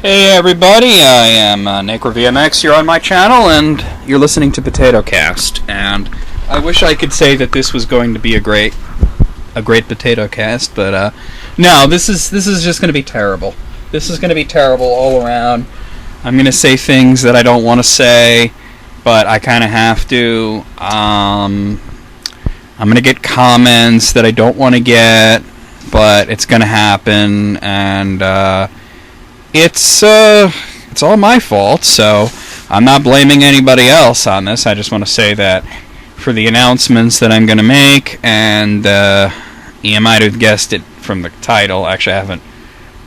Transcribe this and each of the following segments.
Hey everybody, I am NecroVMX. You're on my channel, and you're listening to POTATOCAST. And I wish I could say that this was going to be a great POTATOCAST, but no, this is just going to be terrible. This is going to be terrible all around. I'm going to say things that I don't want to say, but I kind of have to. I'm going to get comments that I don't want to get, but it's going to happen, and it's all my fault, so I'm not blaming anybody else on this. I just want to say that for the announcements that I'm going to make, and you might have guessed it from the title. Actually, I haven't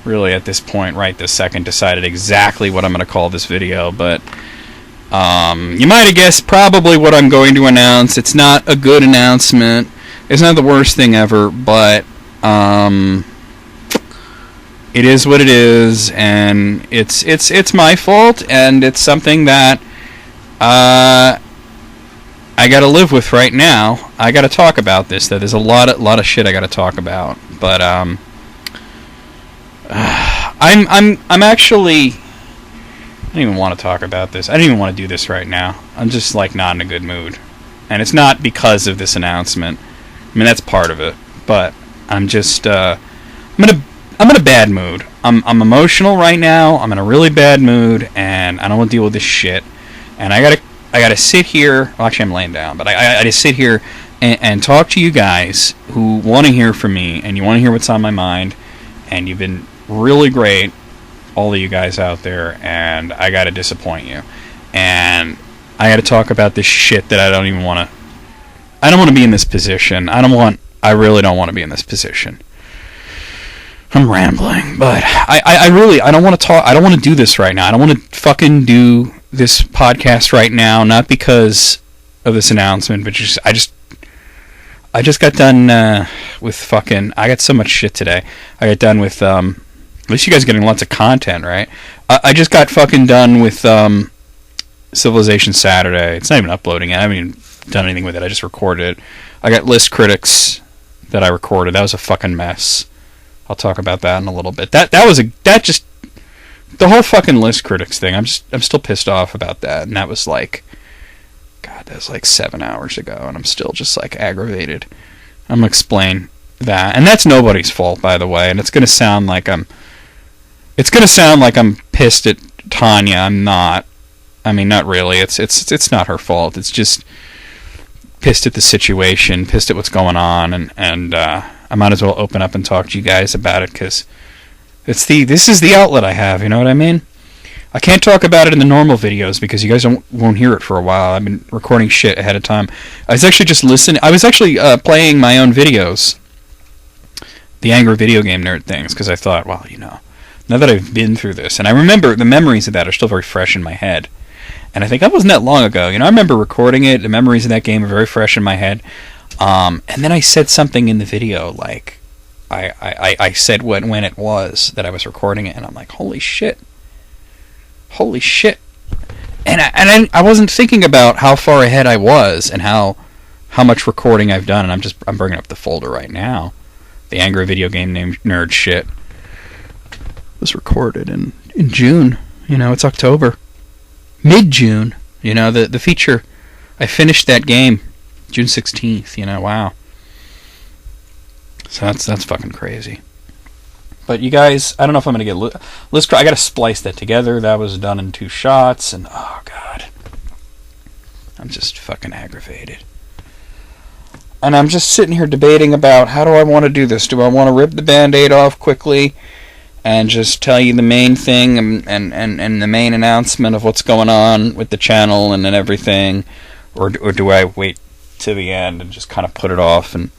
really at this point, right this second, decided exactly what I'm going to call this video, but you might have guessed probably what I'm going to announce. It's not a good announcement. It's not the worst thing ever, but it is what it is, and it's my fault, and it's something that I got to live with right now. I got to talk about this. Though there's a lot of shit I got to talk about, but I'm actually, I don't even want to talk about this. I don't even want to do this right now. I'm just like not in a good mood, and it's not because of this announcement. I mean, that's part of it, but I'm just I'm in a bad mood. I'm emotional right now. I'm in a really bad mood, and I don't want to deal with this shit. And I gotta sit here. Well, actually, I'm laying down, but I just sit here and talk to you guys who want to hear from me, and you want to hear what's on my mind. And you've been really great, all of you guys out there. And I gotta disappoint you. And I gotta talk about this shit that I don't even want to. I don't want to be in this position. I really don't want to be in this position. I'm rambling, but I don't want to talk. I don't want to do this right now. I don't want to fucking do this podcast right now. Not because of this announcement, but I just got done with fucking. I got so much shit today. I got done with. At least you guys are getting lots of content, right? I just got fucking done with Civilization Saturday. It's not even uploading it. I haven't even done anything with it. I just recorded it. I got list critics that I recorded. That was a fucking mess. I'll talk about that in a little bit. The whole fucking list critics thing. I'm still pissed off about that, and that was like 7 hours ago, and I'm still just like aggravated. I'm gonna explain that, and that's nobody's fault, by the way. And it's gonna sound like I'm pissed at Tanya. I'm not. I mean, not really. It's not her fault. It's just pissed at the situation, pissed at what's going on, and I might as well open up and talk to you guys about it, because this is the outlet I have, you know what I mean? I can't talk about it in the normal videos because you guys won't hear it for a while. I've been recording shit ahead of time. I was actually just listening. I was actually playing my own videos, the Angry Video Game Nerd things, because I thought, well, now that I've been through this, and I remember the memories of that are still very fresh in my head. And I think that wasn't that long ago. I remember recording it. The memories of that game are very fresh in my head. And then I said something in the video, like, I said when it was that I was recording it, and I'm like, holy shit. And I wasn't thinking about how far ahead I was and how much recording I've done, and I'm bringing up the folder right now. The Angry Video Game Nerd shit was recorded in June. It's October. Mid-June. The feature, I finished that game June 16th, wow. So that's fucking crazy. But you guys, I don't know if I'm going to get list. I got to splice that together. That was done in 2 shots, and oh god. I'm just fucking aggravated. And I'm just sitting here debating about how do I want to do this? Do I want to rip the Band-Aid off quickly and just tell you the main thing and the main announcement of what's going on with the channel and everything? Or do I wait to the end and just kind of put it off? And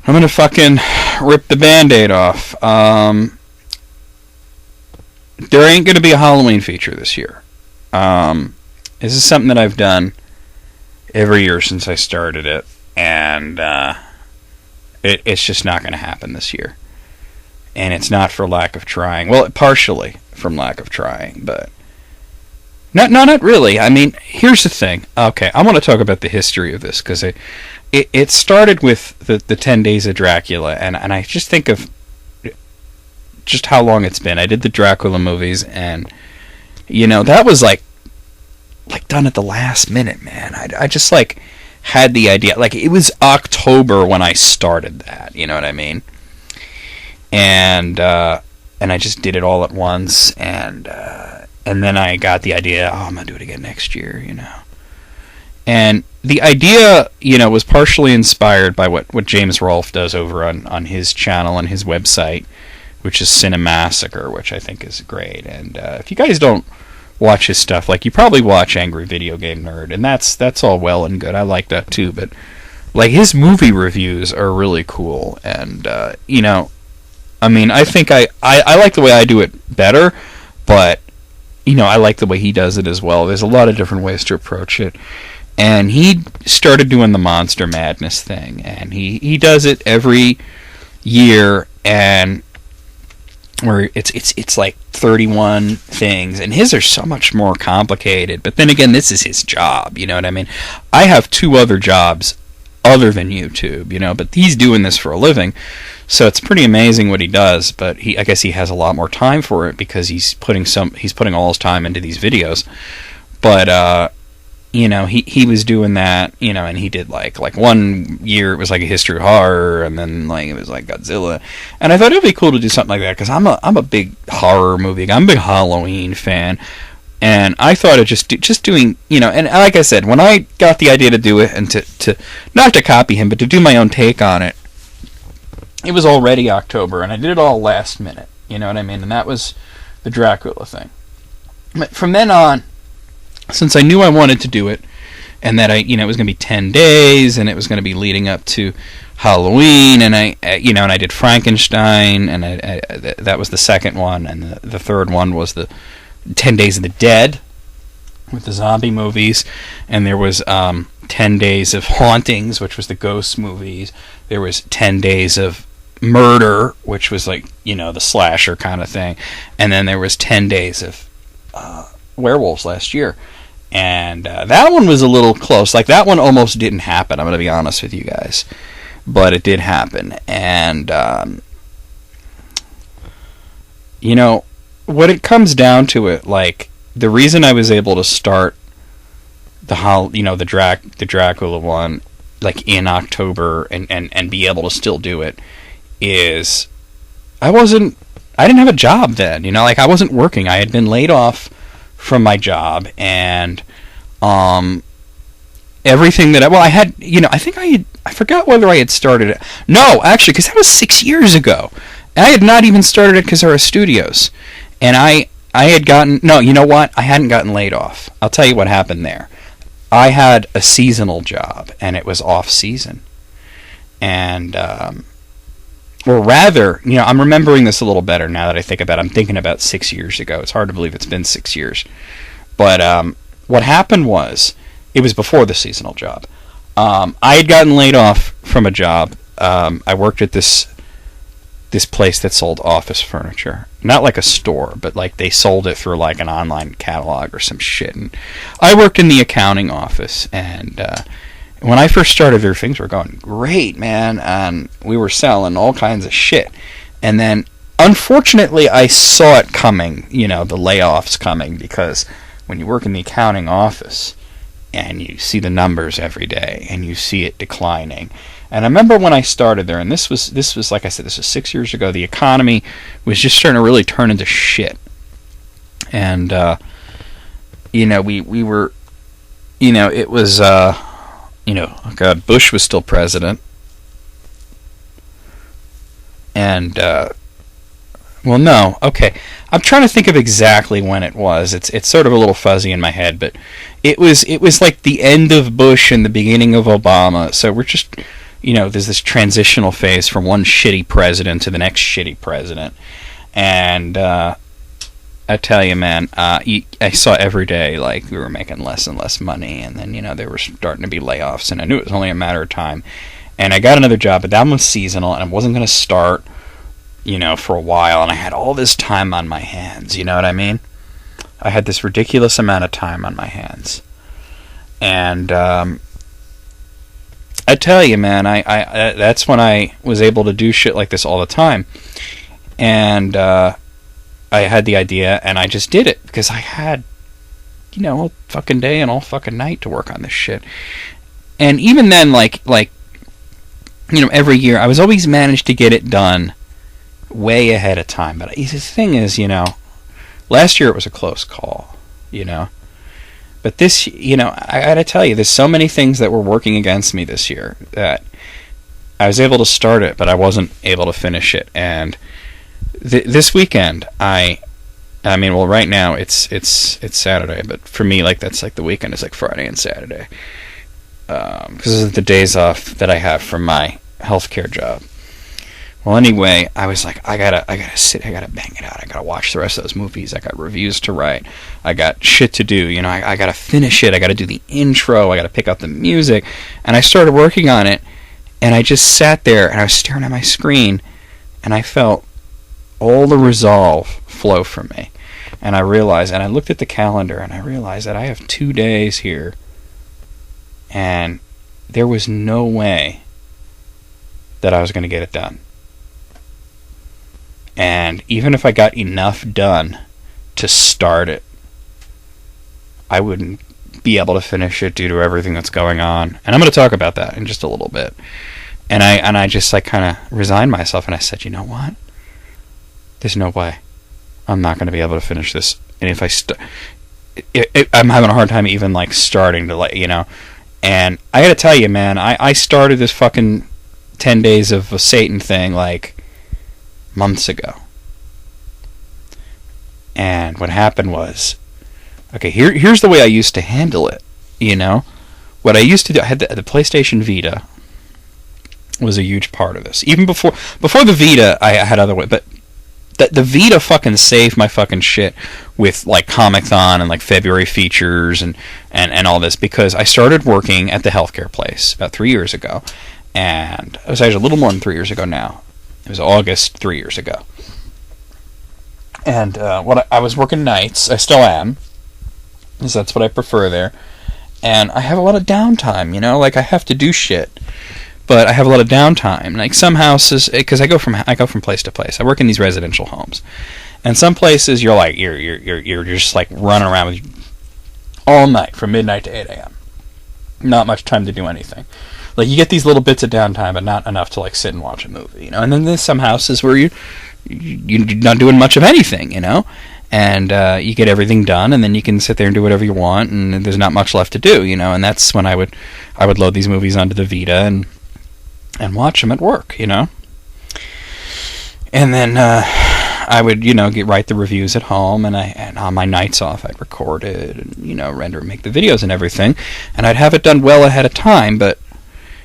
I'm gonna fucking rip the Band-Aid off. There ain't gonna be a Halloween feature this year. This is something that I've done every year since I started it, and it's just not gonna happen this year. And it's not for lack of trying. Well, partially from lack of trying, but not really. I mean, here's the thing. Okay, I want to talk about the history of this, because it started with the 10 Days of Dracula, and I just think of just how long it's been. I did the Dracula movies, and that was like done at the last minute, man. I just like had the idea. Like, it was October when I started that. You know what I mean? And I just did it all at once, and then I got the idea. Oh, I'm gonna do it again next year. And the idea, was partially inspired by what James Rolfe does over on his channel and his website, which is Cinemassacre, which I think is great. And if you guys don't watch his stuff, like, you probably watch Angry Video Game Nerd, and that's all well and good. I like that too, but like, his movie reviews are really cool. And I mean, I think I like the way I do it better, but I like the way he does it as well. There's a lot of different ways to approach it. And he started doing the Monster Madness thing, and he does it every year, and where it's like 31 things, and his are so much more complicated. But then again, this is his job, you know what I mean? I have 2 other jobs other than YouTube, but he's doing this for a living, so it's pretty amazing what he does. But I guess he has a lot more time for it because he's putting all his time into these videos. But he was doing that, and he did like one year it was like a history of horror, and then like it was like Godzilla, and I thought it'd be cool to do something like that because I'm a big horror movie guy. I'm a big Halloween fan, and I thought of just doing, and like I said, when I got the idea to do it and to not to copy him, but to do my own take on it, it was already October, and I did it all last minute, you know what I mean? And that was the Dracula thing. But from then on, since I knew I wanted to do it, and that it was going to be 10 days, and it was going to be leading up to Halloween, and I did Frankenstein, and that was the second one, and the third one was the 10 Days of the Dead with the zombie movies, and there was 10 Days of Hauntings, which was the ghost movies. There was 10 Days of Murder, which was like the slasher kind of thing, and then there was 10 Days of Werewolves last year. And that one was a little close. Like, that one almost didn't happen, I'm going to be honest with you guys. But it did happen. And, what it comes down to it, like, the reason I was able to start the Dracula one, like, in October and be able to still do it is I didn't have a job then, like, I wasn't working. I had been laid off from my job, and everything that I had, I forgot whether I had started it. No, actually, because that was 6 years ago. I had not even started at Kazara Studios, and I had gotten, no, you know what? I hadn't gotten laid off. I'll tell you what happened there. I had a seasonal job, and it was off season, and or rather, I'm remembering this a little better now that I think about it. I'm thinking about 6 years ago. It's hard to believe it's been 6 years. But what happened was, it was before the seasonal job. I had gotten laid off from a job. I worked at this place that sold office furniture. Not like a store, but like they sold it through like an online catalog or some shit. And I worked in the accounting office, and when I first started there, things were going great, man, and we were selling all kinds of shit. And then, unfortunately, I saw it coming, the layoffs coming, because when you work in the accounting office, and you see the numbers every day, and you see it declining. And I remember when I started there, and this was like I said, this was 6 years ago, the economy was just starting to really turn into shit. And, we were, it was, God, Bush was still president. And, well, no, okay. I'm trying to think of exactly when it was. It's sort of a little fuzzy in my head, but it was like the end of Bush and the beginning of Obama. So we're just, there's this transitional phase from one shitty president to the next shitty president. And, I tell you, man, I saw every day, like, we were making less and less money, and then, there were starting to be layoffs, and I knew it was only a matter of time. And I got another job, but that one was seasonal, and I wasn't going to start, for a while, and I had all this time on my hands, you know what I mean? I had this ridiculous amount of time on my hands. And, I tell you, man, I that's when I was able to do shit like this all the time. And I had the idea, and I just did it because I had, all fucking day and all fucking night to work on this shit. And even then, like every year, I was always managed to get it done way ahead of time. But the thing is, last year it was a close call, But this, I gotta tell you, there's so many things that were working against me this year that I was able to start it, but I wasn't able to finish it. And this weekend, right now it's Saturday, but for me, that's the weekend is Friday and Saturday, because this is the days off that I have from my healthcare job. Well, anyway, I was I gotta bang it out. I gotta watch the rest of those movies. I got reviews to write. I got shit to do. I gotta finish it. I gotta do the intro. I gotta pick up the music. And I started working on it, and I just sat there, and I was staring at my screen, and I felt all the resolve flow from me. And I realized, and I looked at the calendar, and I realized that I have 2 days here, and there was no way that I was going to get it done. And even if I got enough done to start it, I wouldn't be able to finish it due to everything that's going on. And I'm going to talk about that in just a little bit. And I just kind of resigned myself, and I said, you know what? There's no way I'm not going to be able to finish this. And if I'm having a hard time even starting to And I got to tell you, man, I started this fucking 10 days of a Satan thing months ago. And what happened was, okay, here's the way I used to handle it. What I used to do, I had the PlayStation Vita was a huge part of this. Even before the Vita, I had other ways, but the Vita fucking saved my fucking shit with Comic-Con and February features and all this, because I started working at the healthcare place about 3 years ago, and it was actually a little more than 3 years ago now. It was August 3 years ago. And I was working nights. I still am, because that's what I prefer there. And I have a lot of downtime, I have to do shit, but I have a lot of downtime. Some houses, because I go from place to place. I work in these residential homes, and some places you're just running around all night from midnight to 8 a.m. Not much time to do anything. You get these little bits of downtime, but not enough to sit and watch a movie, And then there's some houses where you're not doing much of anything, And you get everything done, and then you can sit there and do whatever you want, and there's not much left to do, And that's when I would load these movies onto the Vita and watch them at work, And then I would, write the reviews at home, and on my nights off, I'd record it, and render, make the videos and everything, and I'd have it done well ahead of time. But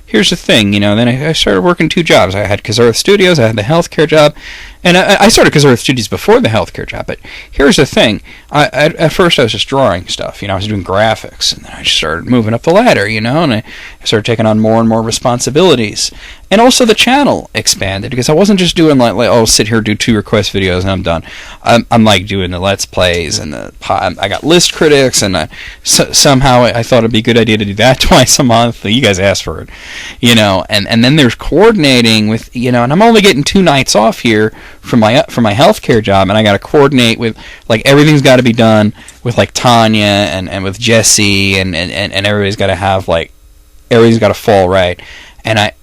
here's the thing, then I started working 2 jobs. I had Kazarth Studios, I had the healthcare job, and I started Kazarth Studios before the healthcare job. But here's the thing, at first I was just drawing stuff, I was doing graphics, and then I just started moving up the ladder, and I started taking on more and more responsibilities. And also the channel expanded, because I wasn't just doing sit here, do 2 request videos, and I'm done. I'm doing the Let's Plays, and I got list critics, and somehow I thought it'd be a good idea to do that twice a month. You guys asked for it, and then there's coordinating with, and I'm only getting 2 nights off here from my healthcare job, and I got to coordinate with, everything's got to be done with, Tanya and with Jesse, and everybody's got to have, everything's got to fall right. And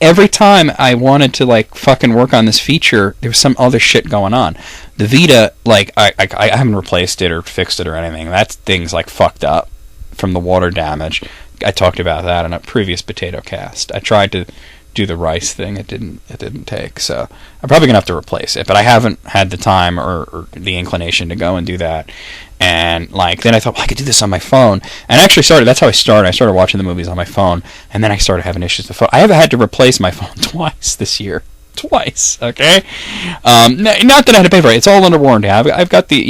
every time I wanted to fucking work on this feature, there was some other shit going on. The Vita, I haven't replaced it or fixed it or anything. That thing's fucked up from the water damage. I talked about that in a previous POTATOCAST. I tried to do the rice thing. It didn't take. So I'm probably gonna have to replace it. But I haven't had the time or the inclination to go and do that. And then I thought, I could do this on my phone. And I actually started. That's how I started. I started watching the movies on my phone, and then I started having issues with the phone. I have had to replace my phone twice this year. Twice, okay? Not that I had to pay for it. It's all under warranty. I've got the,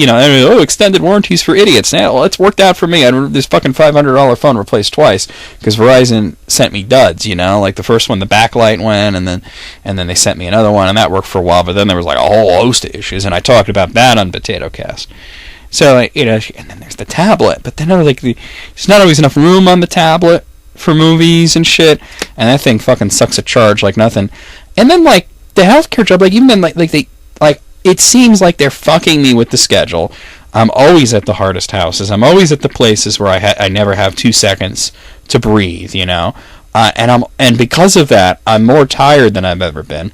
extended warranties for idiots. Now, well, it's worked out for me. I had this fucking $500 phone replaced twice because Verizon sent me duds, the first one, the backlight went, and then they sent me another one, and that worked for a while, but then there was a whole host of issues, and I talked about that on POTATOCAST. So, and then there's the tablet, but then there's not always enough room on the tablet for movies and shit, and that thing fucking sucks a charge like nothing. And then, the healthcare job, even then, like, it seems like they're fucking me with the schedule. I'm always at the hardest houses. I'm always at the places where I never have 2 seconds to breathe, you know. And because of that, I'm more tired than I've ever been,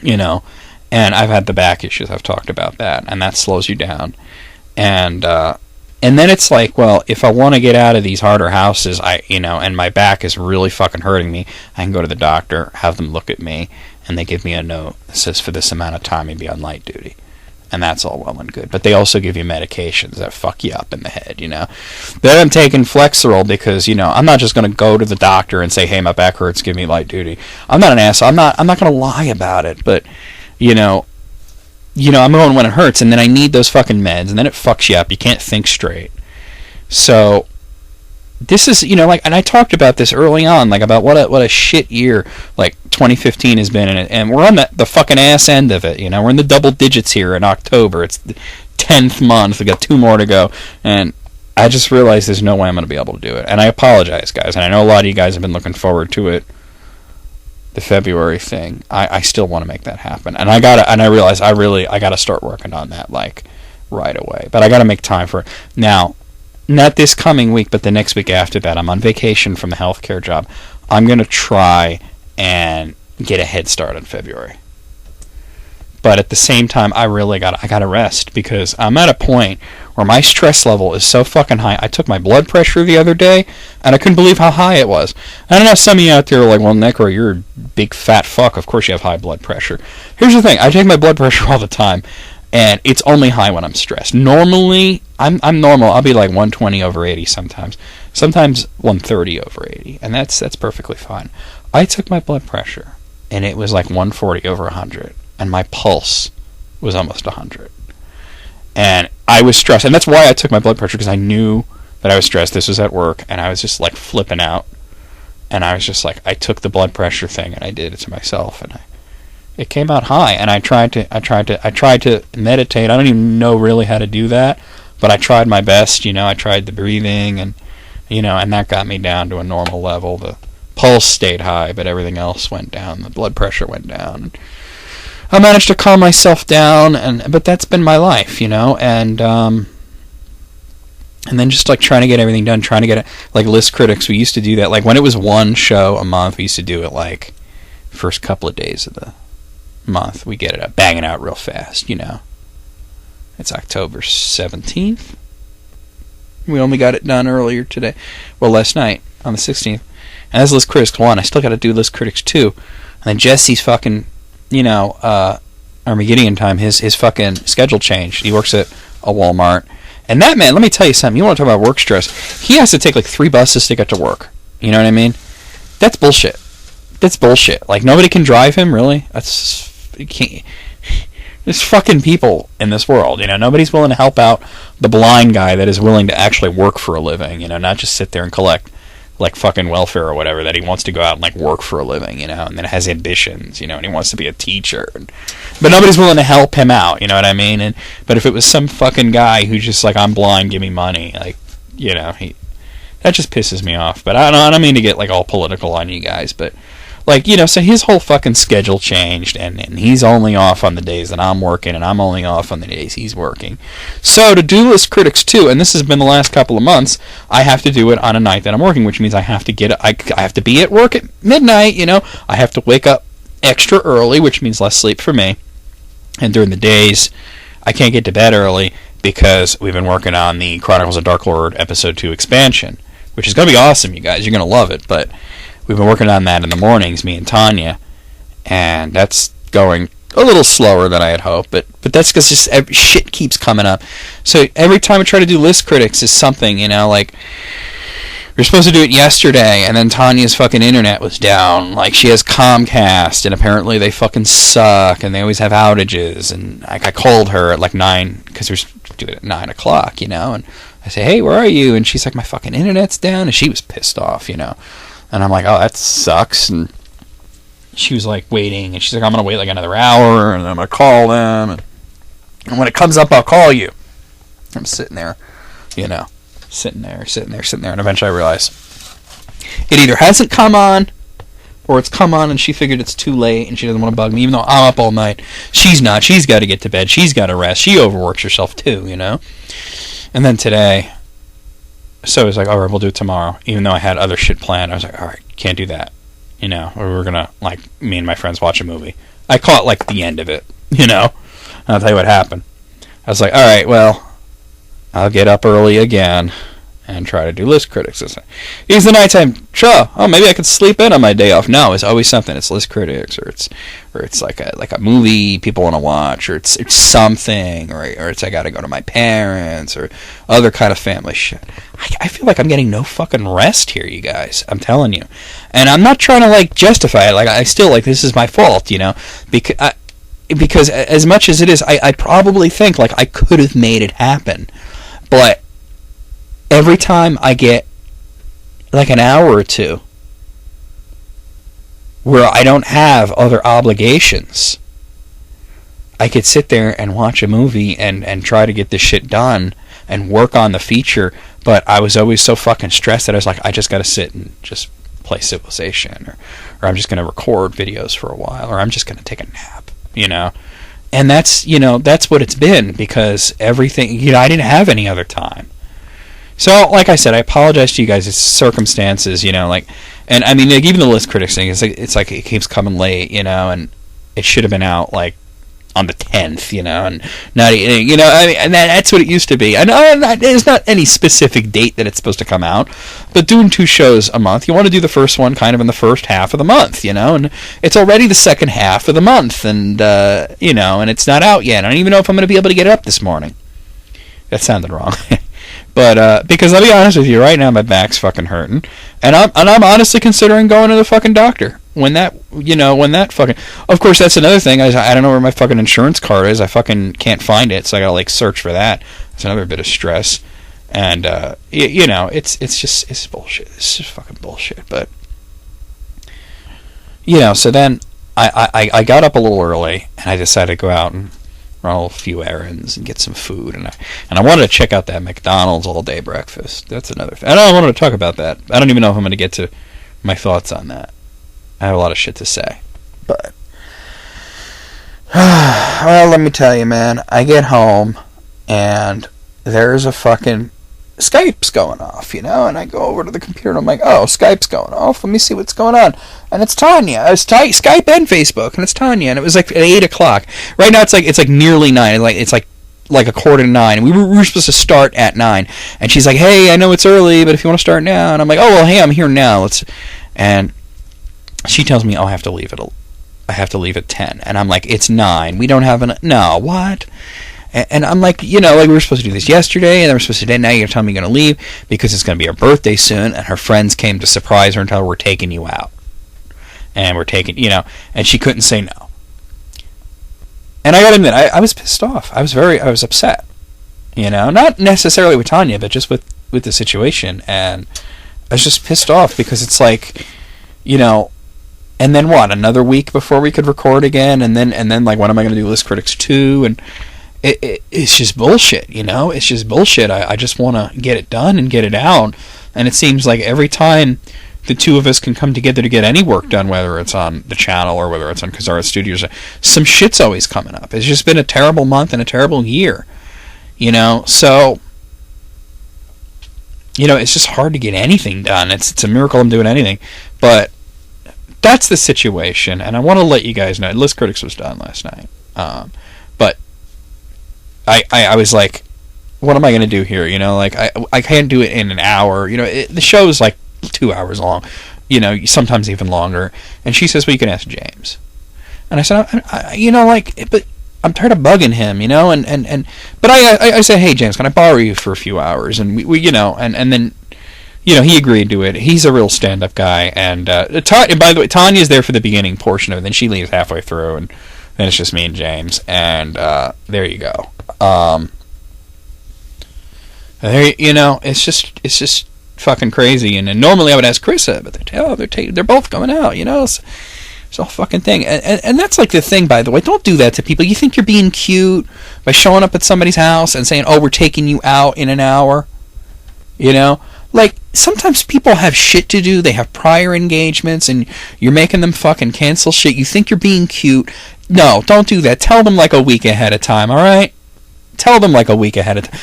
you know. And I've had the back issues. I've talked about that, and that slows you down. And then it's like, well, if I want to get out of these harder houses, and my back is really fucking hurting me, I can go to the doctor, have them look at me, and they give me a note that says for this amount of time you'd be on light duty. And that's all well and good. But they also give you medications that fuck you up in the head, you know. Then I'm taking Flexeril because, you know, I'm not just going to go to the doctor and say, hey, my back hurts, give me light duty. I'm not an asshole. I'm not going to lie about it. But, you know, I'm going when it hurts, and then I need those fucking meds, and then it fucks you up. You can't think straight. So this is, you know, like, and I talked about this early on, like, about what a shit year, like, 2015 has been, and we're on the fucking ass end of it, you know. We're in the double digits here in October. It's the 10th month. We got 2 more to go, and I just realized there's no way I'm going to be able to do it. And I apologize, guys, and I know a lot of you guys have been looking forward to it, the February thing. I still want to make that happen, and I realize I gotta start working on that, like, right away. But I gotta make time for it. Now, not this coming week, but the next week after that, I'm on vacation from the healthcare job. I'm going to try and get a head start in February. But at the same time, I gotta rest, because I'm at a point where my stress level is so fucking high. I took my blood pressure the other day, and I couldn't believe how high it was. I don't know, some of you out there are like, well, Necro, you're a big fat fuck. Of course you have high blood pressure. Here's the thing. I take my blood pressure all the time, and it's only high when I'm stressed. Normally, I'm normal. I'll be like 120/80 sometimes. Sometimes 130/80, and that's perfectly fine. I took my blood pressure, and it was like 140/100, and my pulse was almost 100. And I was stressed, and that's why I took my blood pressure, because I knew that I was stressed. This was at work, and I was just like flipping out. And I was just like, I took the blood pressure thing, and I did it to myself, and it came out high. And I tried to meditate. I don't even know really how to do that, but I tried my best. You know, I tried the breathing, and you know, and that got me down to a normal level. The pulse stayed high, but everything else went down. The blood pressure went down. I managed to calm myself down, but that's been my life, you know, and then just like trying to get everything done, trying to get it, like List Critics, we used to do that, like when it was one show a month, we used to do it like first couple of days of the month, we get it up, bang it out real fast, you know. It's October 17th. We only got it done earlier today, well, last night, on the 16th, and that's List Critics 1, I still got to do List Critics 2, and then Jesse's fucking, you know, Armageddon time, his fucking schedule changed. He works at a Walmart. And that man, let me tell you something. You want to talk about work stress? He has to take like 3 buses to get to work. You know what I mean? That's bullshit. That's bullshit. Like, nobody can drive him, really? You can't. There's fucking people in this world, you know. Nobody's willing to help out the blind guy that is willing to actually work for a living, you know, not just sit there and collect like fucking welfare or whatever, that he wants to go out and like work for a living, you know, and then has ambitions, you know, and he wants to be a teacher, but nobody's willing to help him out, you know what I mean? But if it was some fucking guy who's just like, I'm blind, give me money, like, you know, that just pisses me off. But I don't mean to get like all political on you guys, but like, you know, so his whole fucking schedule changed, and he's only off on the days that I'm working, and I'm only off on the days he's working. So to do List Critics 2, and this has been the last couple of months, I have to do it on a night that I'm working, which means I have to I have to be at work at midnight, you know. I have to wake up extra early, which means less sleep for me. And during the days, I can't get to bed early because we've been working on the Chronicles of Dark Lord Episode 2 expansion, which is going to be awesome, you guys. You're going to love it, but we've been working on that in the mornings, me and Tanya, and that's going a little slower than I had hoped, but that's because just shit keeps coming up. So every time I try to do List Critics is something, you know, like, we were supposed to do it yesterday, and then Tanya's fucking internet was down. Like, she has Comcast, and apparently they fucking suck, and they always have outages, and I called her at like 9, because we were supposed to do it at 9 o'clock, you know, and I say, hey, where are you? And she's like, my fucking internet's down, and she was pissed off, you know. And I'm like, oh, that sucks. And she was like waiting, and she's like, I'm going to wait like another hour, and I'm going to call them. And when it comes up, I'll call you. I'm sitting there, you know, sitting there. And eventually I realize it either hasn't come on, Or it's come on and she figured it's too late and she doesn't want to bug me, even though I'm up all night. She's not. She's got to get to bed. She's got to rest. She overworks herself too, you know? And then today, so it was like, all right, we'll do it tomorrow. Even though I had other shit planned, I was like, all right, can't do that. You know, or we're going to, like, me and my friends watch a movie. I caught, like, the end of it, you know? I'll tell you what happened. I was like, all right, well, I'll get up early again and try to do list critics. It's the nighttime. Sure. Oh, maybe I could sleep in on my day off. No, it's always something. It's list critics, or it's like a movie people want to watch, or it's something, or it's I got to go to my parents, or other kind of family shit. I feel like I'm getting no fucking rest here, you guys. I'm telling you, and I'm not trying to like justify it. Like I still like this is my fault, you know, because as much as it is, I probably think like I could have made it happen, but every time I get like an hour or two where I don't have other obligations, I could sit there and watch a movie and try to get this shit done and work on the feature, but I was always so fucking stressed that I was like, I just gotta sit and just play Civilization, or I'm just gonna record videos for a while, or I'm just gonna take a nap, you know? And that's, you know, that's what it's been, because everything, you know, I didn't have any other time. So, like I said, I apologize to you guys. It's circumstances, you know, like, and I mean, like, even the list critics thing, it's like it keeps coming late, you know, and it should have been out like on the 10th, you know, and not, you know, I mean, and that's what it used to be. And there's not any specific date that it's supposed to come out, but doing 2 shows a month, you want to do the first one kind of in the first half of the month, you know, and it's already the second half of the month, and you know, and it's not out yet. I don't even know if I'm going to be able to get it up this morning. That sounded wrong. But, because I'll be honest with you, right now my back's fucking hurting, and I'm honestly considering going to the fucking doctor when that fucking, of course that's another thing, I don't know where my fucking insurance card is, I fucking can't find it, so I gotta like search for that. It's another bit of stress, and, you know, it's bullshit, it's just fucking bullshit, but, you know, so then I got up a little early, and I decided to go out and run a few errands and get some food, and I wanted to check out that McDonald's all-day breakfast. That's another thing. I don't want to talk about that. I don't even know if I'm going to get to my thoughts on that. I have a lot of shit to say. But, well, let me tell you, man. I get home, and there's a fucking Skype's going off, you know, and I go over to the computer and I'm like, oh, Skype's going off, let me see what's going on, and it's Tanya. It's Skype and Facebook, and it's Tanya, and it was like at 8 o'clock. Right now it's like nearly 9, it's like a quarter to 9, and we were supposed to start at 9, and she's like, hey, I know it's early, but if you want to start now, and I'm like, oh, well, hey, I'm here now, and she tells me, oh, I have to leave at 10, and I'm like, it's 9, we don't have no, what? And I'm like, you know, like we were supposed to do this yesterday, and then we're supposed to do it. Now you're going to tell me you're going to leave because it's going to be her birthday soon, and her friends came to surprise her and tell her we're taking you out. And we're taking, you know, and she couldn't say no. And I got to admit, I was pissed off. I was upset. You know, not necessarily with Tanya, but just with the situation. And I was just pissed off because it's like, you know, and then what? Another week before we could record again, and then like, when am I going to do List Critics 2? And it's just bullshit, you know? It's just bullshit. I just want to get it done and get it out. And it seems like every time the two of us can come together to get any work done, whether it's on the channel or whether it's on Kazara Studios, some shit's always coming up. It's just been a terrible month and a terrible year, you know? So, you know, it's just hard to get anything done. It's a miracle I'm doing anything. But that's the situation, and I want to let you guys know. List Critics was done last night. But I was like, what am I going to do here? You know, like, I can't do it in an hour. You know, the show's like 2 hours long, you know, sometimes even longer. And she says, well, you can ask James. And I said, you know, like, but I'm tired of bugging him, you know, but I said, hey, James, can I borrow you for a few hours? And we you know, and then, you know, he agreed to it. He's a real stand-up guy. And by the way, Tanya's there for the beginning portion of it. Then she leaves halfway through, and then it's just me and James. And there you go. You know, it's just fucking crazy. And normally I would ask Krissa, but they're both coming out. You know, it's a fucking thing. And that's like the thing, by the way. Don't do that to people. You think you're being cute by showing up at somebody's house and saying, "Oh, we're taking you out in an hour." You know, Like, sometimes people have shit to do, they have prior engagements, and you're making them fucking cancel shit. You think you're being cute. No, don't do that. Tell them like a week ahead of time, alright? Tell them like a week ahead of time.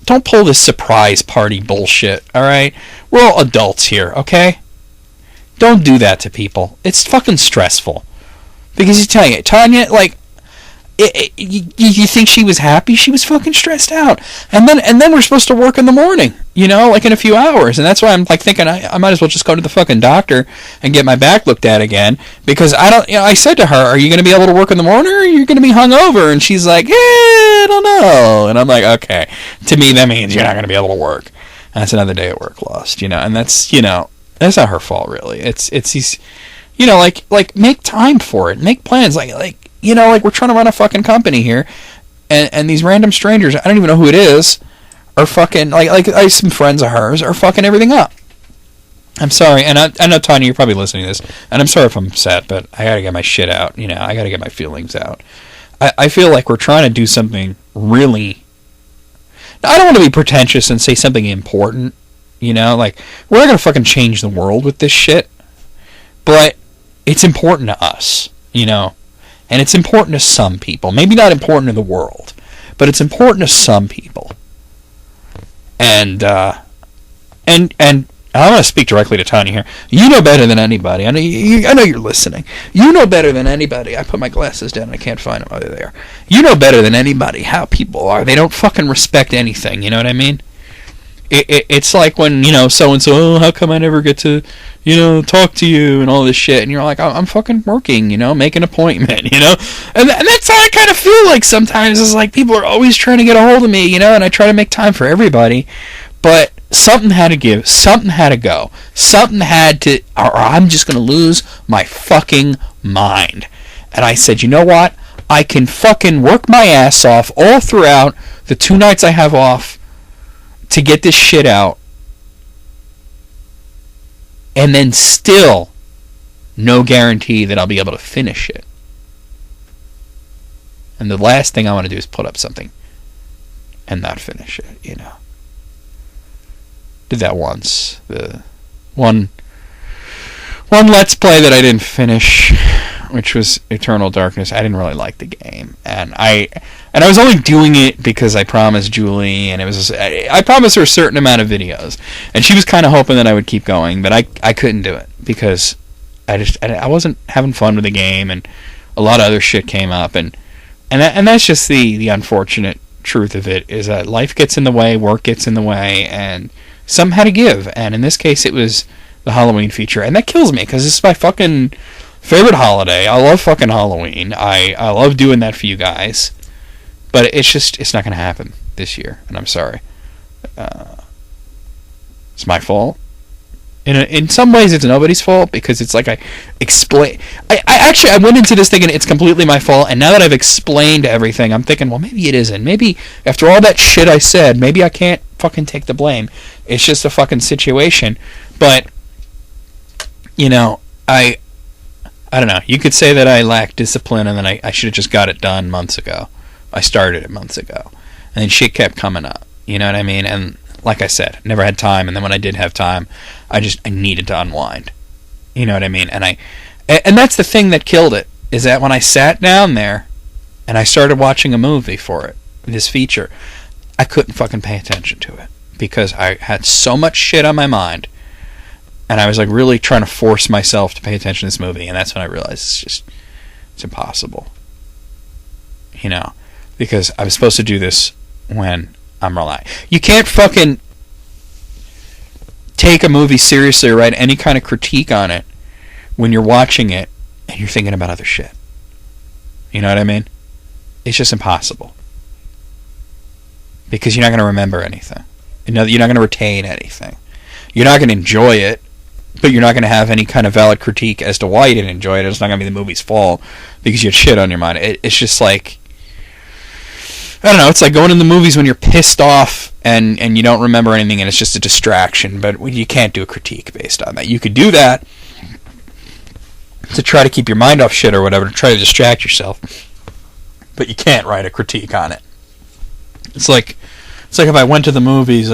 Don't pull this surprise party bullshit, alright? We're all adults here, okay? Don't do that to people. It's fucking stressful. Because you tell you, Tanya, like, you think she was happy? She was fucking stressed out. And then we're supposed to work in the morning, you know, like in a few hours. And that's why I'm like thinking I might as well just go to the fucking doctor and get my back looked at again. Because I said to her, are you going to be able to work in the morning, or are you going to be hungover? And she's like, I don't know. And I'm like, okay. To me, that means you're not going to be able to work. And that's another day at work lost, you know. And that's, you know, that's not her fault, really. It's these, you know, like make time for it. Make plans. Like, you know, like, we're trying to run a fucking company here, and these random strangers, I don't even know who it is, are fucking, like some friends of hers, are fucking everything up. I'm sorry, and I know, Tanya, you're probably listening to this, and I'm sorry if I'm upset, but I gotta get my shit out, you know, I gotta get my feelings out. I feel like we're trying to do something really... Now, I don't want to be pretentious and say something important, you know, like, we're not gonna fucking change the world with this shit, but it's important to us, you know. And it's important to some people. Maybe not important to the world, but it's important to some people. And I want to speak directly to Tanya here. You know better than anybody. I know you're listening. You know better than anybody. I put my glasses down and I can't find them. Oh, they're there. You know better than anybody how people are. They don't fucking respect anything. You know what I mean? It's like when, you know, so-and-so, oh, how come I never get to, you know, talk to you and all this shit, and you're like, oh, I'm fucking working, you know, make an appointment, you know, and that's how I kind of feel like sometimes, is like, people are always trying to get a hold of me, you know, and I try to make time for everybody, but something had to give, something had to go, something had to, or I'm just going to lose my fucking mind. And I said, you know what, I can fucking work my ass off all throughout the 2 nights I have off to get this shit out, and then still no guarantee that I'll be able to finish it. And the last thing I want to do is put up something and not finish it, you know. Did that once. The one Let's Play that I didn't finish, which was Eternal Darkness. I didn't really like the game, and I was only doing it because I promised Julie, and I promised her a certain amount of videos, and she was kind of hoping that I would keep going, but I couldn't do it because I wasn't having fun with the game, and a lot of other shit came up, and that's just the unfortunate truth of it, is that life gets in the way, work gets in the way, and something had to give, and in this case it was the Halloween feature, and that kills me because it's my fucking favorite holiday. I love fucking Halloween. I love doing that for you guys. But it's not going to happen this year, and I'm sorry. It's my fault. In some ways, it's nobody's fault, because it's like I went into this thinking it's completely my fault, and now that I've explained everything, I'm thinking, well, maybe it isn't. Maybe after all that shit I said, maybe I can't fucking take the blame. It's just a fucking situation. But, you know, I don't know. You could say that I lack discipline, and then I should have just got it done months ago. I started it months ago, and then shit kept coming up. You know what I mean? And like I said, never had time. And then when I did have time, I needed to unwind. You know what I mean? And that's the thing that killed it, is that when I sat down there and I started watching a movie for it, this feature, I couldn't fucking pay attention to it because I had so much shit on my mind. And I was like really trying to force myself to pay attention to this movie, and that's when I realized it's impossible. You know, because I was supposed to do this when I'm relaxed. You can't fucking take a movie seriously or write any kind of critique on it when you're watching it and you're thinking about other shit. You know what I mean? It's just impossible. Because you're not going to remember anything. You're not going to retain anything. You're not going to enjoy it, but you're not going to have any kind of valid critique as to why you didn't enjoy it. It's not going to be the movie's fault because you had shit on your mind. It's just like, I don't know, it's like going in the movies when you're pissed off and you don't remember anything and it's just a distraction, but you can't do a critique based on that. You could do that to try to keep your mind off shit or whatever, to try to distract yourself, but you can't write a critique on it. It's like if I went to the movies,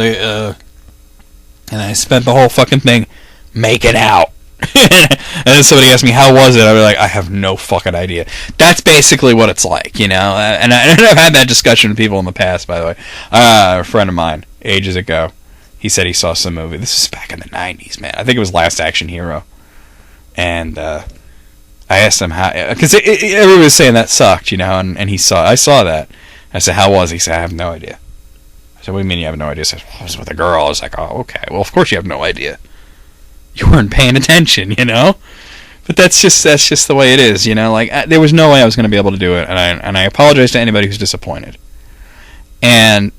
And I spent the whole fucking thing making out. And then somebody asked me, how was it? I was like, I have no fucking idea. That's basically what it's like, you know? And I've had that discussion with people in the past, by the way. A friend of mine, ages ago, he said he saw some movie. This is back in the 90s, man. I think it was Last Action Hero. And I asked him how... Because everybody was saying that sucked, you know? And I saw that. I said, how was it? He said, I have no idea. I said, what do you mean you have no idea? I said, I was with a girl. I was like, oh, okay. Well, of course you have no idea. You weren't paying attention, you know? But that's just the way it is, you know? Like, there was no way I was going to be able to do it, and I apologize to anybody who's disappointed. And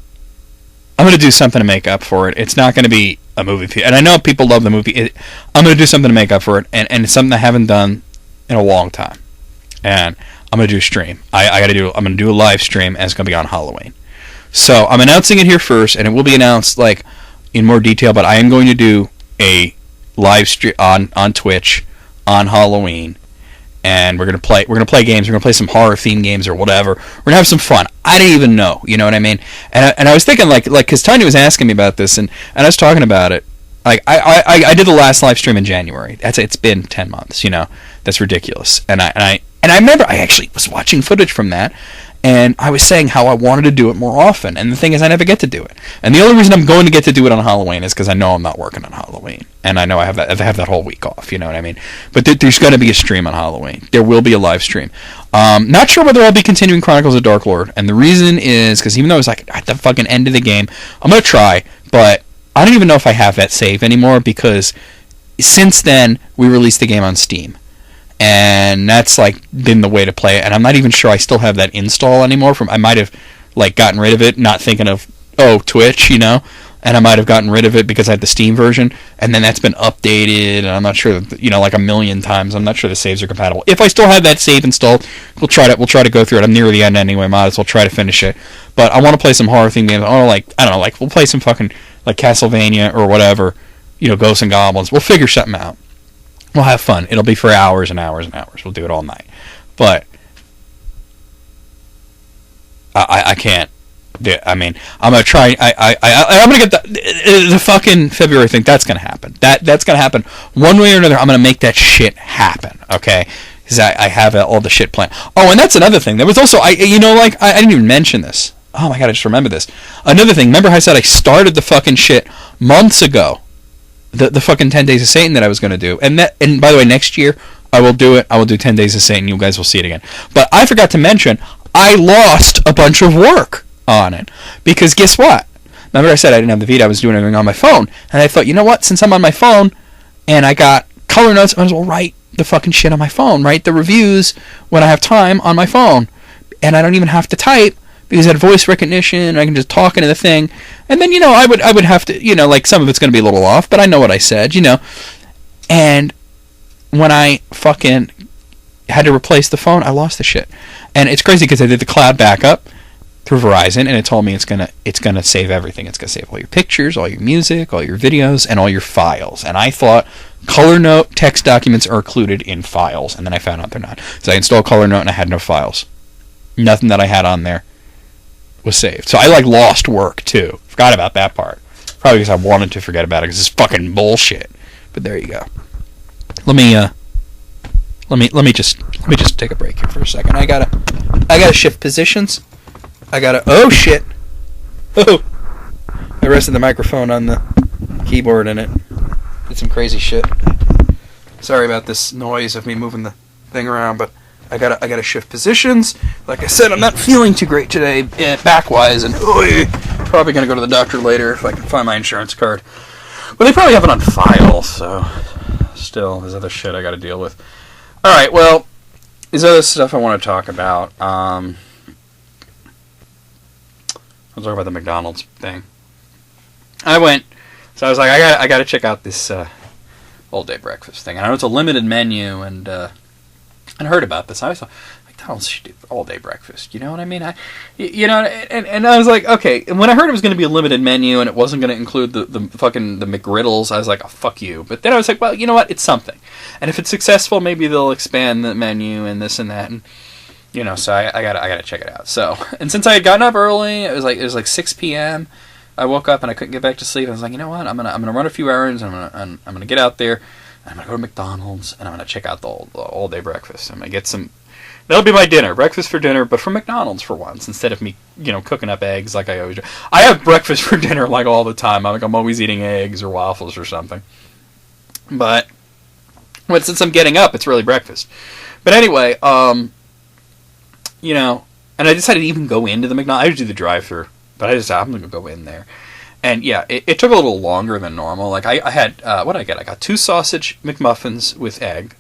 I'm going to do something to make up for it. It's not going to be a movie. And I know people love the movie. I'm going to do something to make up for it, and it's something I haven't done in a long time. And I'm going to do a stream. I'm going to do a live stream, and it's going to be on Halloween. So I'm announcing it here first, and it will be announced like in more detail. But I am going to do a live stream on Twitch on Halloween, and we're gonna play games. We're gonna play some horror themed games or whatever. We're gonna have some fun. I didn't even know, you know what I mean? And I was thinking like because Tanya was asking me about this, and I was talking about it. Like I did the last live stream in January. It's been 10 months. You know, that's ridiculous. And I remember I actually was watching footage from that. And I was saying how I wanted to do it more often. And the thing is, I never get to do it. And the only reason I'm going to get to do it on Halloween is because I know I'm not working on Halloween. And I know I have that whole week off, you know what I mean? But there's going to be a stream on Halloween. There will be a live stream. Not sure whether I'll be continuing Chronicles of Dark Lord. And the reason is because even though it's like at the fucking end of the game, I'm going to try. But I don't even know if I have that save anymore because since then, we released the game on Steam. And that's like been the way to play it, and I'm not even sure I still have that install anymore. I might have like gotten rid of it, not thinking of Twitch, you know, and I might have gotten rid of it because I had the Steam version, and then that's been updated, and I'm not sure, you know, like a million times. I'm not sure the saves are compatible. If I still have that save installed, we'll try to go through it. I'm near the end anyway. Might as well try to finish it. But I want to play some horror themed games. I don't know, we'll play some fucking like Castlevania or whatever, you know, Ghosts and Goblins. We'll figure something out. We'll have fun. It'll be for hours and hours and hours. We'll do it all night. But I can't. I mean, I'm gonna try. I'm gonna get the fucking February thing. That's gonna happen. That's gonna happen one way or another. I'm gonna make that shit happen. Okay, because I have all the shit planned. Oh, and that's another thing. There was also I didn't even mention this. Oh my god, I just remember this. Another thing. Remember how I said I started the fucking shit months ago. The fucking 10 Days of Satan that I was going to do. And by the way, next year, I will do it. I will do 10 Days of Satan. You guys will see it again. But I forgot to mention, I lost a bunch of work on it. Because guess what? Remember I said I didn't have the Vita. I was doing everything on my phone. And I thought, you know what? Since I'm on my phone, and I got color notes, I might as well write the fucking shit on my phone. Write the reviews when I have time on my phone. And I don't even have to type. Because I had voice recognition, I can just talk into the thing, and then, you know, I would have to, you know, like, some of it's going to be a little off, but I know what I said, you know, and when I fucking had to replace the phone, I lost the shit, and it's crazy because I did the cloud backup through Verizon, and it told me it's gonna save everything. It's gonna save all your pictures, all your music, all your videos, and all your files, and I thought Color Note text documents are included in files, and then I found out they're not, so I installed Color Note, and I had no files. Nothing that I had on there was saved. So I like lost work too. Forgot about that part. Probably because I wanted to forget about it because it's fucking bullshit. But there you go. Let me just take a break here for a second. I gotta shift positions. Oh shit. Oh. I rested the microphone on the keyboard and it did some crazy shit. Sorry about this noise of me moving the thing around, but I gotta shift positions. Like I said, I'm not feeling too great today, back-wise, and probably gonna go to the doctor later if I can find my insurance card. But they probably have it on file, so still, there's other shit I gotta deal with. Alright, well, there's other stuff I want to talk about. I'll talk about the McDonald's thing. I was like, I gotta check out this all-day breakfast thing. I know it's a limited menu, and I heard about this. I thought McDonald's should do all-day breakfast. You know what I mean? And I was like, okay. And when I heard it was going to be a limited menu and it wasn't going to include the fucking the McGriddles, I was like, oh, fuck you. But then I was like, well, you know what? It's something. And if it's successful, maybe they'll expand the menu and this and that. And you know, so I gotta check it out. So, and since I had gotten up early, it was like 6 p.m. I woke up and I couldn't get back to sleep. I was like, you know what? I'm gonna run a few errands. I'm gonna get out there. I'm gonna go to McDonald's and I'm gonna check out the all day breakfast. I'm gonna get some. That'll be my dinner, breakfast for dinner, but from McDonald's for once, instead of me, cooking up eggs like I always do. I have breakfast for dinner like all the time. I'm always eating eggs or waffles or something. But since I'm getting up, it's really breakfast. But anyway, and I decided to even go into the McDonald's. I usually do the drive-thru, but I decided I'm going to go in there. And yeah, it took a little longer than normal. Like I had, what did I get? I got 2 sausage McMuffins with egg.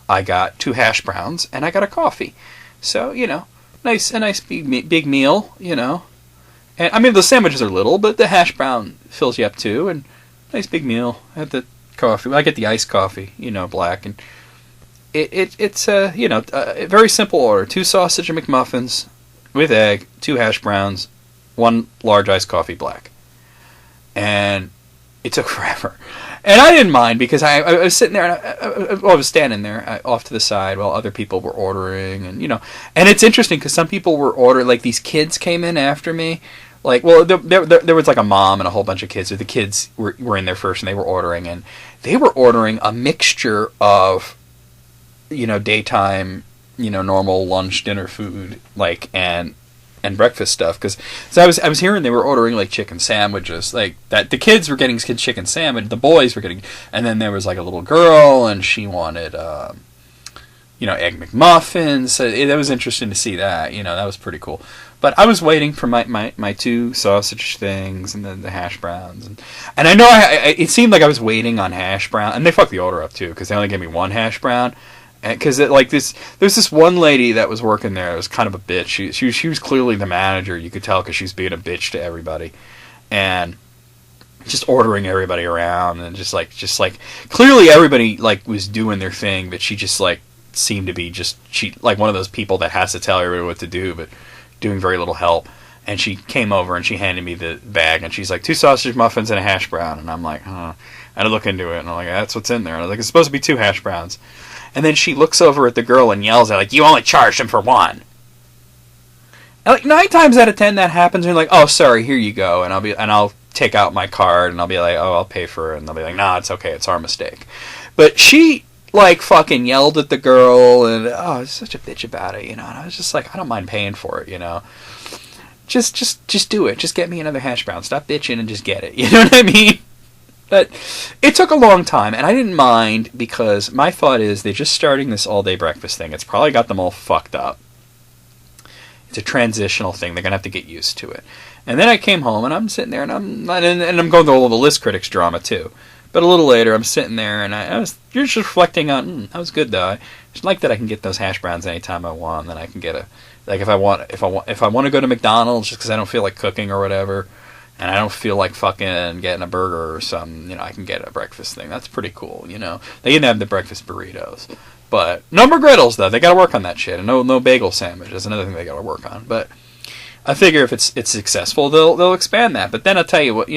I got 2 hash browns, and I got a coffee. So, a nice big meal, And I mean, the sandwiches are little, but the hash brown fills you up too, and nice big meal. I had the coffee. I get the iced coffee, black, and it's a very simple order: 2 sausage and McMuffins with egg, 2 hash browns, 1 large iced coffee black. And it took forever. And I didn't mind because I was sitting there and I was standing there off to the side while other people were ordering, and and it's interesting because some people were ordering, like these kids came in after me, like, well, there was like a mom and a whole bunch of kids, so the kids were in there first and they were ordering, and they were ordering a mixture of daytime, normal lunch, dinner food, like, and breakfast stuff, because I was hearing they were ordering like chicken sandwiches, like that. The kids were getting chicken sandwich, the boys were getting, and then there was like a little girl and she wanted egg McMuffins. So that was interesting to see that. That was pretty cool. But I was waiting for my 2 sausage things and then the hash browns, and I know it seemed like I was waiting on hash brown, and they fucked the order up too because they only gave me 1 hash brown. Because there's this one lady that was working there. It was kind of a bitch. She was clearly the manager. You could tell because she was being a bitch to everybody, and just ordering everybody around, and just like clearly everybody like was doing their thing, but she just like seemed to be like one of those people that has to tell everybody what to do, but doing very little help. And she came over and she handed me the bag, and she's like, 2 sausage muffins and a hash brown, and I'm like, huh. And I look into it, and I'm like, that's what's in there. And I was like, it's supposed to be 2 hash browns. And then she looks over at the girl and yells at her, like, you only charged him for 1. And like 9 times out of 10 that happens, and you're like, oh, sorry, here you go. And I'll take out my card, and I'll be like, oh, I'll pay for it. And they'll be like, nah, it's okay, it's our mistake. But she, like, fucking yelled at the girl, and, oh, it's such a bitch about it, And I was just like, I don't mind paying for it, Just do it. Just get me another hash brown. Stop bitching and just get it. You know what I mean? But it took a long time, and I didn't mind because my thought is they're just starting this all-day breakfast thing. It's probably got them all fucked up. It's a transitional thing. They're going to have to get used to it. And then I came home, and I'm sitting there, and I'm going through all the List Critics drama, too. But a little later, I'm sitting there, and you're just reflecting on, that was good, though. I just like that I can get those hash browns anytime I want, and then I can get if I want to go to McDonald's just because I don't feel like cooking or whatever, and I don't feel like fucking getting a burger or something, I can get a breakfast thing. That's pretty cool, They didn't have the breakfast burritos. But no McGriddles, though. They got to work on that shit. And no bagel sandwich. That's another thing they got to work on. But I figure if it's successful, they'll expand that. But then I'll tell you what,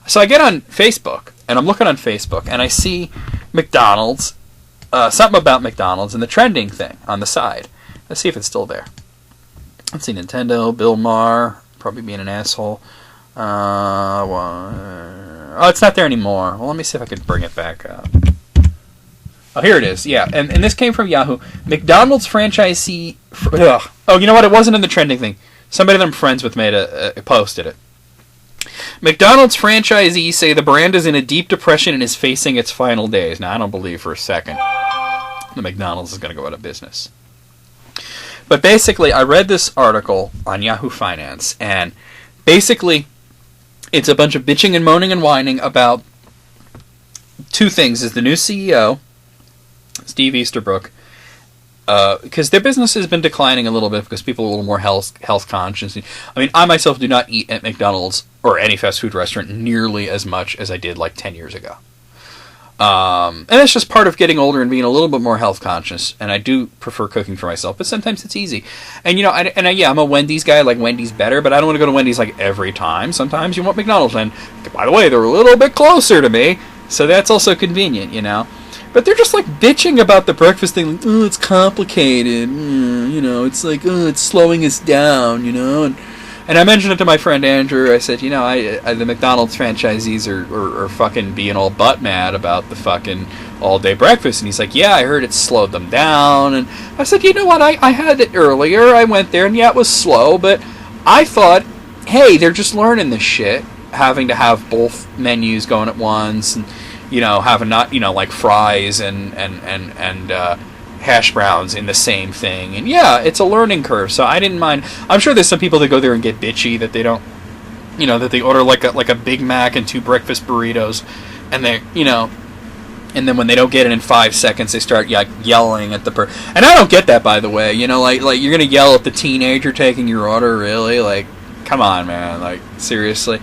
So I get on Facebook, and I'm looking on Facebook, and I see McDonald's, something about McDonald's, and the trending thing on the side. Let's see if it's still there. Let's see, Nintendo, Bill Maher, probably being an asshole. It's not there anymore. Well, let me see if I can bring it back up. Oh, here it is. Yeah, and this came from Yahoo. McDonald's franchisee. Oh, you know what? It wasn't in the trending thing. Somebody that I'm friends with posted it. McDonald's franchisees say the brand is in a deep depression and is facing its final days. Now, I don't believe for a second the McDonald's is going to go out of business. But basically, I read this article on Yahoo Finance, and basically, it's a bunch of bitching and moaning and whining about 2 things. Is the new CEO, Steve Easterbrook, because their business has been declining a little bit because people are a little more health conscious. I mean, I myself do not eat at McDonald's or any fast food restaurant nearly as much as I did like 10 years ago. And that's just part of getting older and being a little bit more health conscious. And I do prefer cooking for myself, but sometimes it's easy. And I'm a Wendy's guy. I like Wendy's better, but I don't want to go to Wendy's like every time. Sometimes you want McDonald's, and by the way, they're a little bit closer to me, so that's also convenient, But they're just like bitching about the breakfast thing. Like, oh, it's complicated. It's like, oh, it's slowing us down. And And I mentioned it to my friend Andrew. I said, the McDonald's franchisees are fucking being all butt mad about the fucking all-day breakfast. And he's like, yeah, I heard it slowed them down. And I said, you know what, I had it earlier. I went there, and yeah, it was slow. But I thought, hey, they're just learning this shit, having to have both menus going at once. And, having not, like fries and hash browns in the same thing. And yeah, it's a learning curve, so I didn't mind. I'm sure there's some people that go there and get bitchy that they don't, that they order like a Big Mac and 2 breakfast burritos, and they, and then when they don't get it in 5 seconds, they start yelling at the And I don't get that, by the way. Like you're gonna yell at the teenager taking your order, really? Like, come on, man. Like, seriously.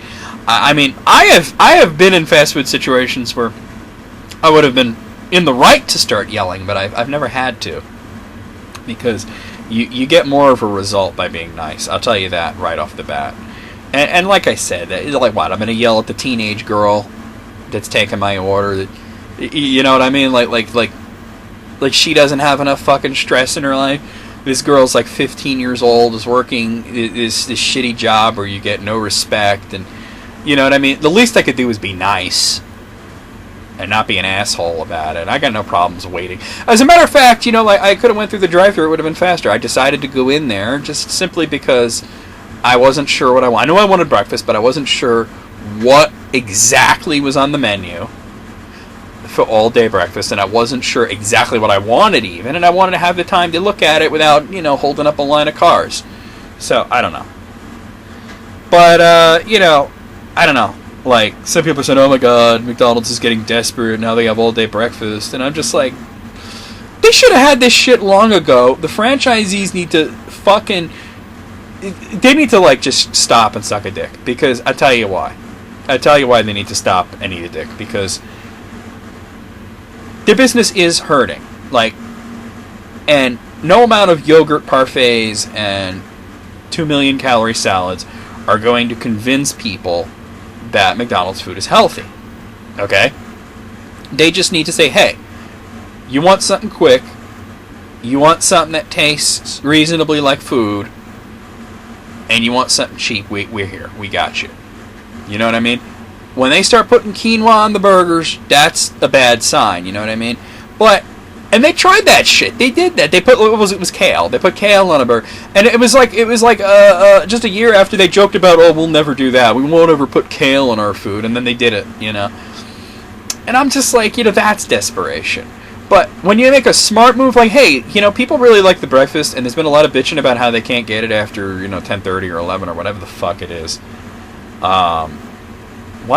I mean, I have been in fast food situations where I would have been in the right to start yelling, but I've never had to, because you get more of a result by being nice. I'll tell you that right off the bat. And like I said, like what? I'm going to yell at the teenage girl that's taking my order. You know what I mean? Like she doesn't have enough fucking stress in her life. This girl's like 15 years old, is working this shitty job where you get no respect, and you know what I mean? The least I could do is be nice and not be an asshole about it. I got no problems waiting. As a matter of fact, I could have went through the drive-thru, it would have been faster. I decided to go in there just simply because I wasn't sure what I wanted. I knew I wanted breakfast, but I wasn't sure what exactly was on the menu for all-day breakfast, and I wasn't sure exactly what I wanted even, and I wanted to have the time to look at it without, holding up a line of cars. So, I don't know. But, I don't know. Like, some people said, oh my god, McDonald's is getting desperate, now they have all-day breakfast. And I'm just like, they should have had this shit long ago. The franchisees need to fucking... They need to, just stop and suck a dick. Because, I'll tell you why. I'll tell you why they need to stop and eat a dick. Because their business is hurting. And no amount of yogurt parfaits and 2 million calorie salads are going to convince people that McDonald's food is healthy. Okay? They just need to say, hey, you want something quick, you want something that tastes reasonably like food, and you want something cheap, we're here. We got you. You know what I mean? When they start putting quinoa on the burgers, that's a bad sign, you know what I mean? And they tried that shit. They did that. They put it was kale. They put kale on a burger, and it was like just a year after they joked about, oh, we'll never do that. We won't ever put kale on our food, and then they did it, And I'm just like, that's desperation. But when you make a smart move, like, hey, people really like the breakfast, and there's been a lot of bitching about how they can't get it after 10:30 or 11 or whatever the fuck it is. Why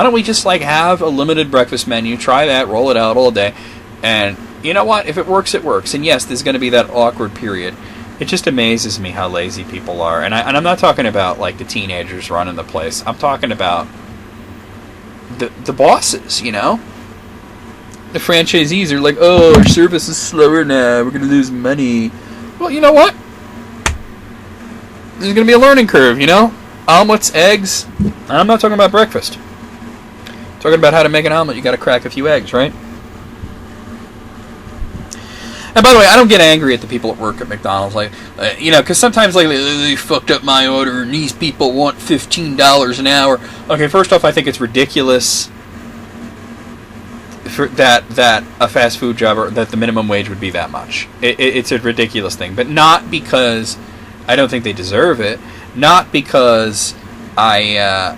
don't we just have a limited breakfast menu? Try that, roll it out all day, and you know what? If it works, it works. And yes, there's going to be that awkward period. It just amazes me how lazy people are. And I'm not talking about the teenagers running the place. I'm talking about the bosses, The franchisees are like, oh, our service is slower now. We're going to lose money. Well, you know what? There's going to be a learning curve, Omelets, eggs. I'm not talking about breakfast. I'm talking about how to make an omelet. You got to crack a few eggs, right? And by the way, I don't get angry at the people at work at McDonald's, because sometimes they fucked up my order and these people want $15 an hour. Okay, first off, I think it's ridiculous for that a fast food job, or that the minimum wage would be that much. It's a ridiculous thing, but not because I don't think they deserve it, not because they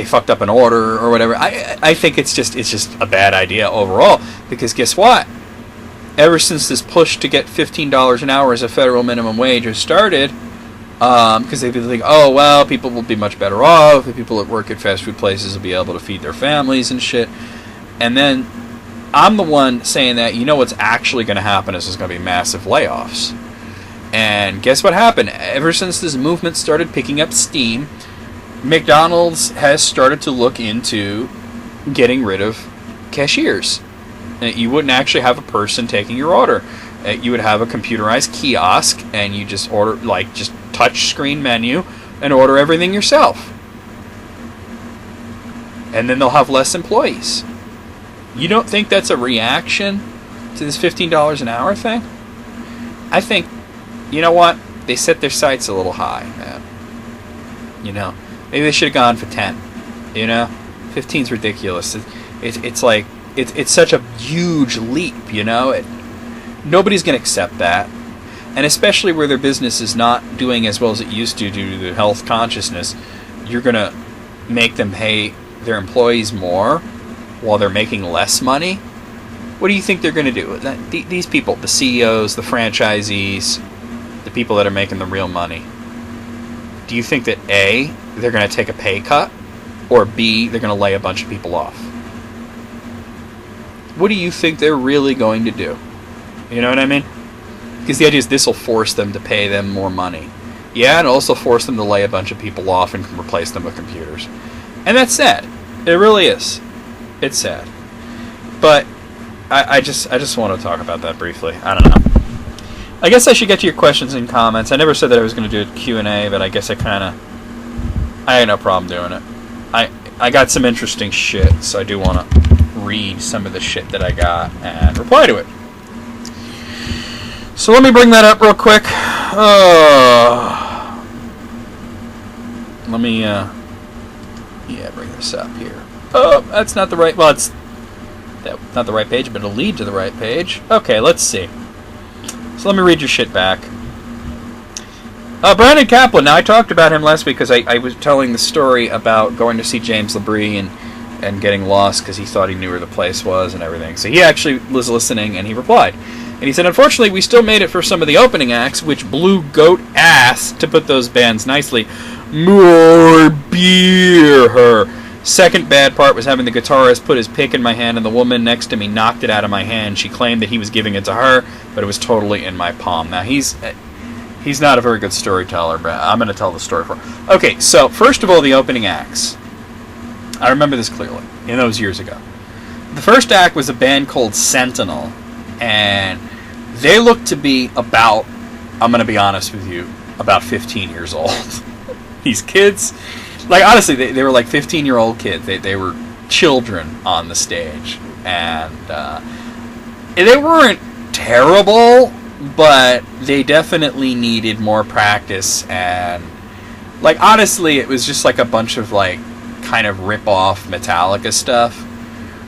fucked up an order or whatever. I think it's just a bad idea overall, because guess what? Ever since this push to get $15 an hour as a federal minimum wage has started, because they think, oh, well, people will be much better off, the people that work at fast food places will be able to feed their families and shit. And then I'm the one saying that, what's actually going to happen is there's going to be massive layoffs. And guess what happened? Ever since this movement started picking up steam, McDonald's has started to look into getting rid of cashiers. You wouldn't actually have a person taking your order. You would have a computerized kiosk, and you just order, just touch screen menu, and order everything yourself. And then they'll have less employees. You don't think that's a reaction to this $15 an hour thing? I think, you know what? They set their sights a little high, man. You know, maybe they should have gone for 10. You know, 15's ridiculous. It's like it's such a huge leap. You know, nobody's going to accept that, and especially where their business is not doing as well as it used to due to the health consciousness, you're going to make them pay their employees more while they're making less money. What do you think they're going to do? These people, the CEOs, the franchisees, the people that are making the real money, do you think that A, they're going to take a pay cut, or B, they're going to lay a bunch of people off? What do you think they're really going to do? You know what I mean? Because the idea is this will force them to pay them more money. Yeah, and also force them to lay a bunch of people off and replace them with computers. And that's sad. It really is. It's sad. But I just want to talk about that briefly. I don't know. I guess I should get to your questions and comments. I never said that I was going to do a Q&A, but I guess I had no problem doing it. I got some interesting shit, so I do want to read some of the shit that I got and reply to it. So let me bring that up real quick. Let me, bring this up here. Oh, that's not the right, well, it's not the right page, but it'll lead to the right page. Okay, let's see. So let me read your shit back. Brandon Kaplan. Now, I talked about him last week because I was telling the story about going to see James LaBrie and getting lost because he thought he knew where the place was and everything. So he actually was listening, and he replied. And he said, unfortunately, we still made it for some of the opening acts, which blew goat ass, to put those bands nicely. More beer, her. Second bad part was having the guitarist put his pick in my hand, and the woman next to me knocked it out of my hand. She claimed that he was giving it to her, but it was totally in my palm. Now, he's not a very good storyteller, but I'm going to tell the story for him. Okay, so first of all, the opening acts. I remember this clearly. And that was years ago. The first act was a band called Sentinel, and they looked to be about, I'm going to be honest with you, about 15 years old. These kids, like, honestly, they were like 15-year-old kids. They were children on the stage. And they weren't terrible, but they definitely needed more practice. And, like, honestly, it was just like a bunch of, like, kind of rip-off Metallica stuff.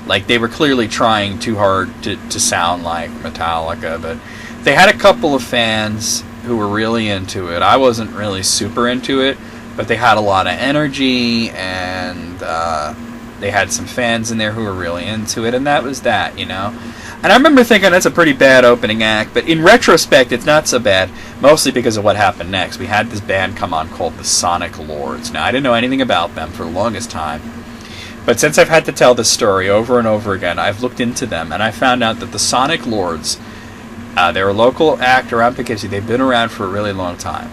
Like, they were clearly trying too hard to sound like Metallica, but they had a couple of fans who were really into it. I wasn't really super into it, but they had a lot of energy, and they had some fans in there who were really into it, and that was that, you know? And I remember thinking that's a pretty bad opening act, but in retrospect, it's not so bad, mostly because of what happened next. We had this band come on called the Sonic Lords. Now, I didn't know anything about them for the longest time, but since I've had to tell this story over and over again, I've looked into them, and I found out that the Sonic Lords, they're a local act around Poughkeepsie. They've been around for a really long time.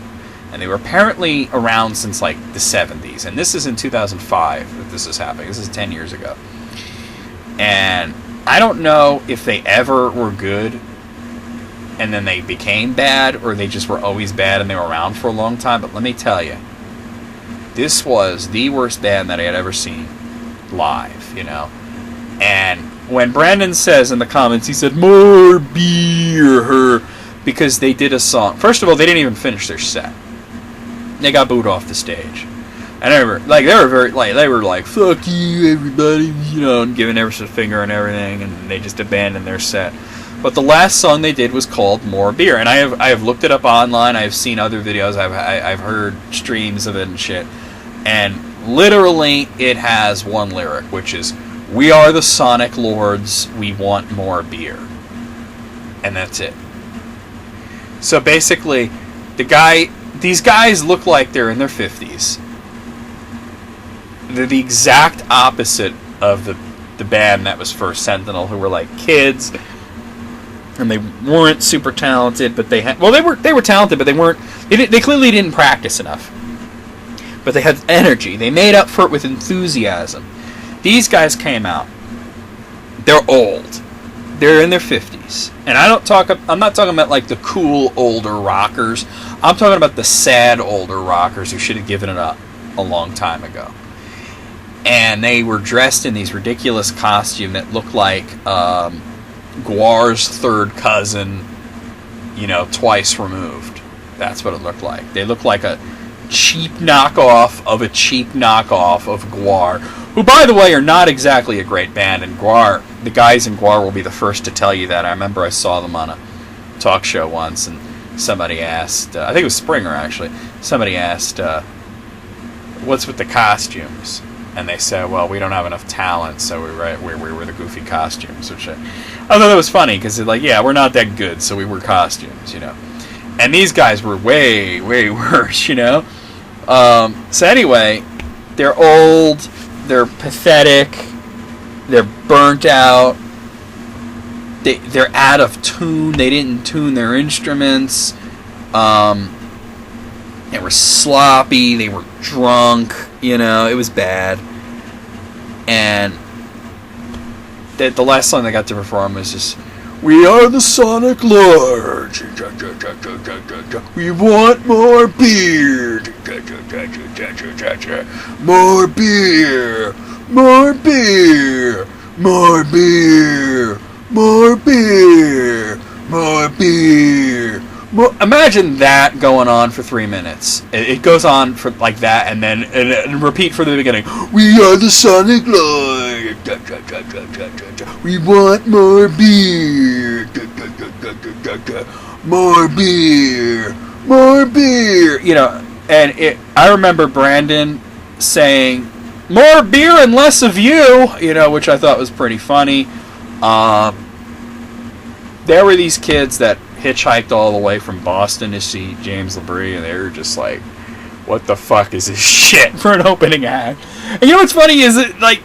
And they were apparently around since, like, the 70s. And this is in 2005 that this is happening. This is 10 years ago. And I don't know if they ever were good and then they became bad, or they just were always bad and they were around for a long time. But let me tell you, this was the worst band that I had ever seen live, you know. And when Brandon says in the comments, he said, more beer, because they did a song. First of all, they didn't even finish their set. They got booed off the stage. And they were like, fuck you, everybody, you know, and giving every finger and everything, and they just abandoned their set. But the last song they did was called More Beer, and I have looked it up online. I've seen other videos. I've heard streams of it and shit. And literally, it has one lyric, which is, "We are the Sonic Lords. We want more beer," and that's it. So basically, these guys look like they're in their 50s. They're the exact opposite of the band that was first, Sentinel, who were like kids, and they weren't super talented, but they were talented, but they clearly didn't practice enough. But they had energy. They made up for it with enthusiasm. These guys came out. They're old. They're in their 50s. And I'm not talking about like the cool older rockers. I'm talking about the sad older rockers who should have given it up a long time ago. And they were dressed in these ridiculous costumes that looked like Guar's third cousin, you know, twice removed. That's what it looked like. They looked like cheap knockoff of a cheap knockoff of Gwar, who, by the way, are not exactly a great band. And Gwar, the guys in Gwar will be the first to tell you that. I remember I saw them on a talk show once, and somebody asked, I think it was Springer actually, somebody asked, what's with the costumes? And they said, well, we don't have enough talent, so we were the goofy costumes. Which I thought that was funny, because they're like, yeah, we're not that good, so we were costumes, you know. And these guys were way, way worse, you know. So anyway, they're old, they're pathetic, they're burnt out, they're out of tune, they didn't tune their instruments, they were sloppy, they were drunk, you know, it was bad. And the last song they got to perform was just, we are the Sonic Lords. We want more beer. More beer. More beer. More beer. More beer. More beer. Imagine that going on for 3 minutes. It goes on for like that, and then and repeat from the beginning. We are the Sonic Lords. We want more beer. More beer. More beer. You know, and I remember Brandon saying, more beer and less of you, you know, which I thought was pretty funny. There were these kids that hitchhiked all the way from Boston to see James LaBrie, and they were just like, what the fuck is this shit for an opening act? And you know what's funny is that, like,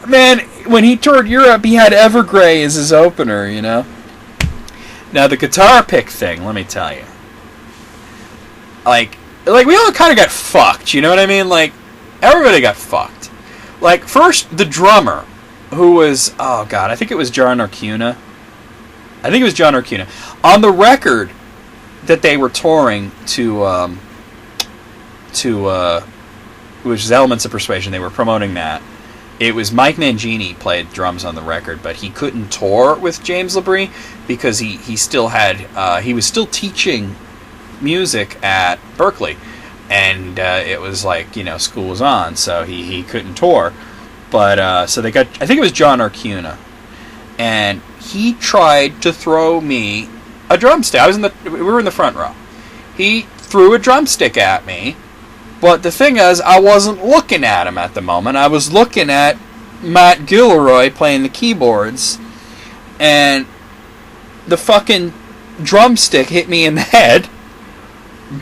man, when he toured Europe, he had Evergrey as his opener, you know? Now, the guitar pick thing, let me tell you. Like we all kind of got fucked, you know what I mean? Like, everybody got fucked. Like, first, the drummer, who was, oh god, I think it was John Arcuna. On the record that they were touring which is Elements of Persuasion, they were promoting that. It was Mike Mangini played drums on the record, but he couldn't tour with James LaBrie because he still had he was still teaching music at Berkeley, and it was like, you know, school was on, so he couldn't tour. But so they got, I think it was John Arcuna, and he tried to throw me a drumstick. We were in the front row. He threw a drumstick at me, but the thing is, I wasn't looking at him at the moment. I was looking at Matt Gilroy playing the keyboards, and the fucking drumstick hit me in the head,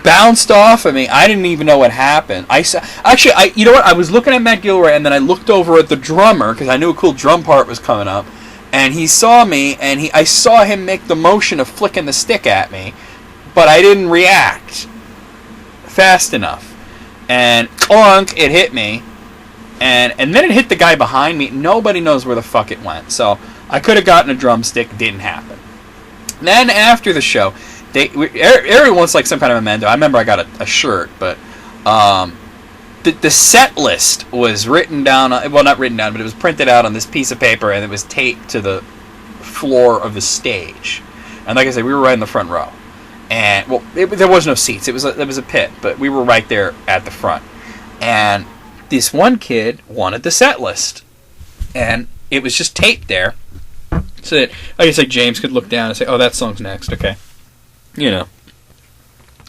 bounced off of me. I didn't even know what happened. You know what? I was looking at Matt Gilroy, and then I looked over at the drummer because I knew a cool drum part was coming up. And he saw me, and I saw him make the motion of flicking the stick at me, but I didn't react fast enough. And clunk, it hit me, and then it hit the guy behind me. Nobody knows where the fuck it went. So I could have gotten a drumstick, didn't happen. Then after the show, everyone wants like some kind of memento. I remember I got a shirt, but the set list was written down, well, not written down, but it was printed out on this piece of paper, and it was taped to the floor of the stage. And like I said, we were right in the front row. And, well, there was no seats. It was a pit, but we were right there at the front. And this one kid wanted the set list. And it was just taped there, so that, like I said, James could look down and say, oh, that song's next, okay. You know.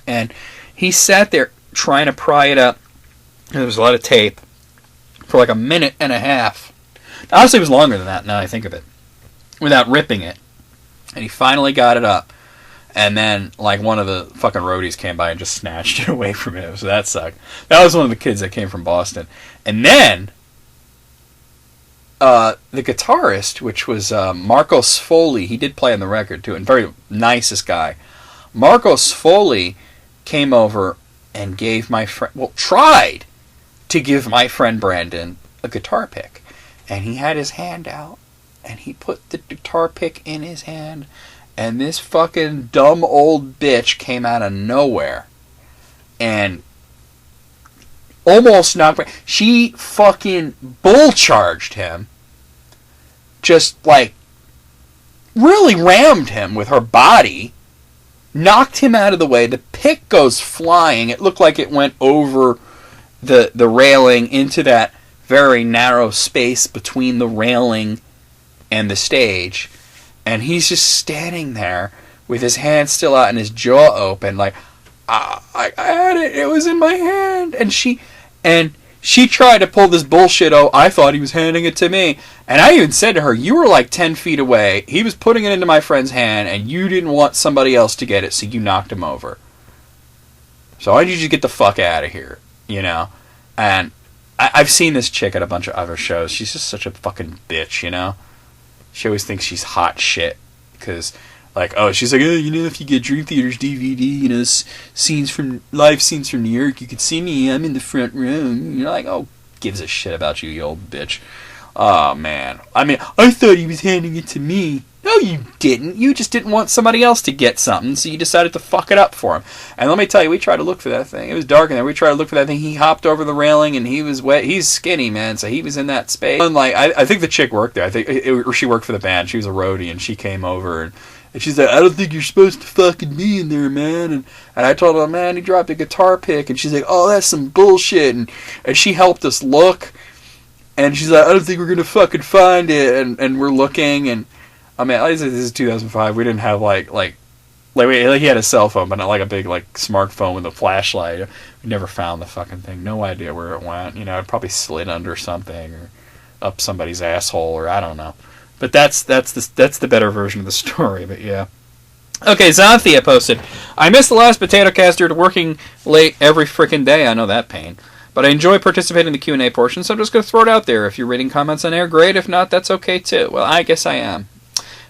And he sat there trying to pry it up. There was a lot of tape for like a minute and a half. Honestly, it was longer than that, now I think of it. Without ripping it. And he finally got it up. And then, like, one of the fucking roadies came by and just snatched it away from him. So that sucked. That was one of the kids that came from Boston. And then, the guitarist, which was Marco Sfoli, he did play on the record too, and very nicest guy. Marco Sfoli came over and gave my friend, well, tried to give my friend Brandon a guitar pick. And he had his hand out, and he put the guitar pick in his hand, and this fucking dumb old bitch came out of nowhere and almost knocked me. She fucking bull charged him. Just like really rammed him with her body knocked him out of the way. The pick goes flying. It looked like it went over the railing into that very narrow space between the railing and the stage. And he's just standing there with his hand still out and his jaw open, like, I had it. It was in my hand. And she tried to pull this bullshit. Oh, I thought he was handing it to me. And I even said to her, you were like 10 feet away. He was putting it into my friend's hand, and you didn't want somebody else to get it, so you knocked him over. So I need you to get the fuck out of here, you know? And I've seen this chick at a bunch of other shows. She's just such a fucking bitch, you know? She always thinks she's hot shit. Because, like, oh, she's like, oh, you know, if you get Dream Theater's DVD, you know, live scenes from New York, you could see me. I'm in the front row. You're like, oh, gives a shit about you, you old bitch. Oh, man. I mean, I thought he was handing it to me. No, you didn't. You just didn't want somebody else to get something, so you decided to fuck it up for him. And let me tell you, we tried to look for that thing. It was dark in there. We tried to look for that thing. He hopped over the railing, and he was wet. He's skinny, man, so he was in that space. And, like, I think the chick worked there. Or she worked for the band. She was a roadie, and she came over, and she's like, I don't think you're supposed to fucking be in there, man. And I told her, man, he dropped a guitar pick, and she's like, oh, that's some bullshit. And she helped us look. And she's like, I don't think we're going to fucking find it. And we're looking, and I mean, this is 2005. We didn't have, like he had a cell phone, but not like a big, like, smartphone with a flashlight. We never found the fucking thing. No idea where it went. You know, it probably slid under something or up somebody's asshole, or I don't know. But that's the better version of the story, but yeah. Okay, Xanthia posted, I missed the last POTATOCAST due to working late every frickin' day. I know that pain. But I enjoy participating in the Q&A portion, so I'm just going to throw it out there. If you're reading comments on air, great. If not, that's okay too. Well, I guess I am.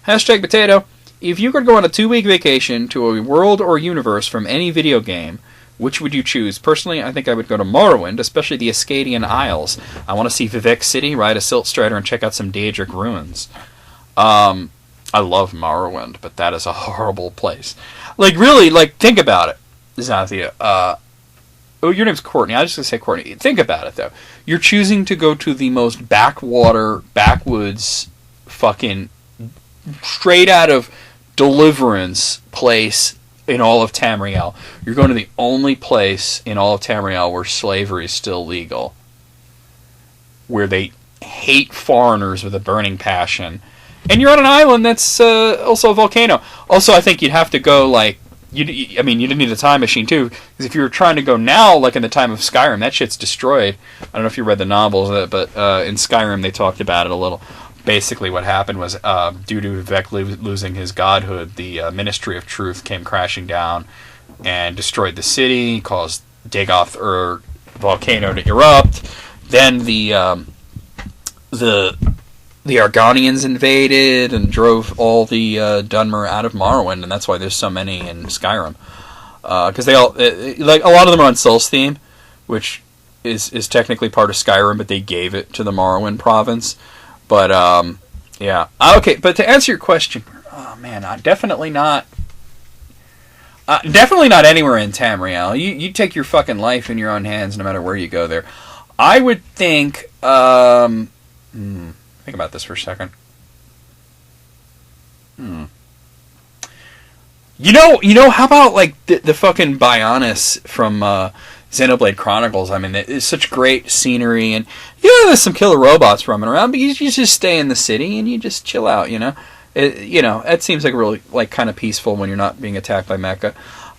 Hashtag Potato. If you could go on a 2-week vacation to a world or universe from any video game, which would you choose? Personally, I think I would go to Morrowind, especially the Ascadian Isles. I want to see Vivek City, ride a Silt Strider, and check out some Daedric ruins. I love Morrowind, but that is a horrible place. Like, really, like, think about it, Xanthia. Oh, your name's Courtney. I was just going to say Courtney. Think about it, though. You're choosing to go to the most backwoods, fucking straight out of Deliverance place in all of Tamriel. You're going to the only place in all of Tamriel where slavery is still legal. Where they hate foreigners with a burning passion. And you're on an island that's also a volcano. Also, I think you'd have to go, like, you didn't need a time machine, too. Because if you were trying to go now, like in the time of Skyrim, that shit's destroyed. I don't know if you read the novels, but in Skyrim they talked about it a little. Basically what happened was, due to Vivek losing his godhood, the Ministry of Truth came crashing down and destroyed the city, caused Dagoth volcano to erupt. Then the Argonians invaded and drove all the Dunmer out of Morrowind, and that's why there's so many in Skyrim. Because they all, like, a lot of them are on Solstheim, which is technically part of Skyrim, but they gave it to the Morrowind province. But, yeah. Okay, but to answer your question, oh man, definitely not anywhere in Tamriel. You take your fucking life in your own hands no matter where you go there. I would think, think about this for a second. You know, how about, like, the fucking Bionis from, Xenoblade Chronicles? I mean, it's such great scenery, and there's some killer robots roaming around, but you just stay in the city and you just chill out, you know? It seems like really, like, kind of peaceful when you're not being attacked by Mecha.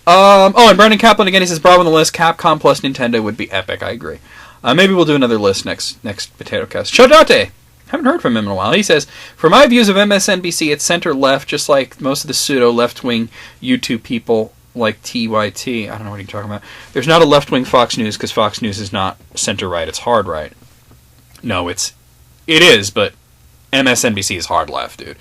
And Brandon Kaplan again, he says, Bravo on the list, Capcom plus Nintendo would be epic. I agree. Maybe we'll do another list next POTATOCAST. Chodate! Haven't heard from him in a while. He says, for my views of MSNBC, it's center-left, just like most of the pseudo-left-wing YouTube people like TYT. I don't know what you're talking about. There's not a left-wing Fox News, because Fox News is not center-right, it's hard-right. No, it is, but MSNBC is hard-left, dude.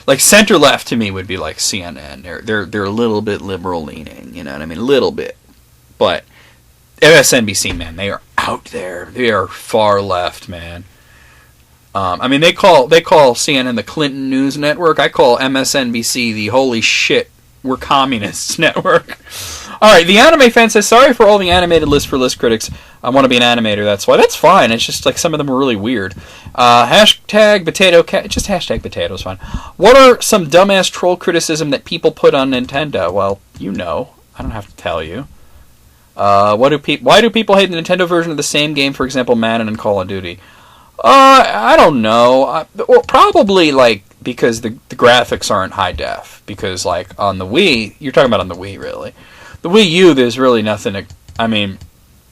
Like, center-left to me would be like CNN. They're a little bit liberal-leaning, you know what I mean? A little bit. But MSNBC, man, they are out there. They are far left, man. I mean, they call CNN the Clinton News Network. I call MSNBC the holy shit, we're communists network. Alright, the anime fan says, sorry for all the animated list for list critics. I want to be an animator, that's why. That's fine. It's just like some of them are really weird. Hashtag POTATOCAST. Just hashtag potato is fine. What are some dumbass troll criticism that people put on Nintendo? Well, you know. I don't have to tell you. Why do people hate the Nintendo version of the same game, for example, Madden and Call of Duty? I don't know. Well, probably, like, because the graphics aren't high def. Because, like, on the Wii, you're talking about on the Wii, really. The Wii U, there's really nothing to, I mean,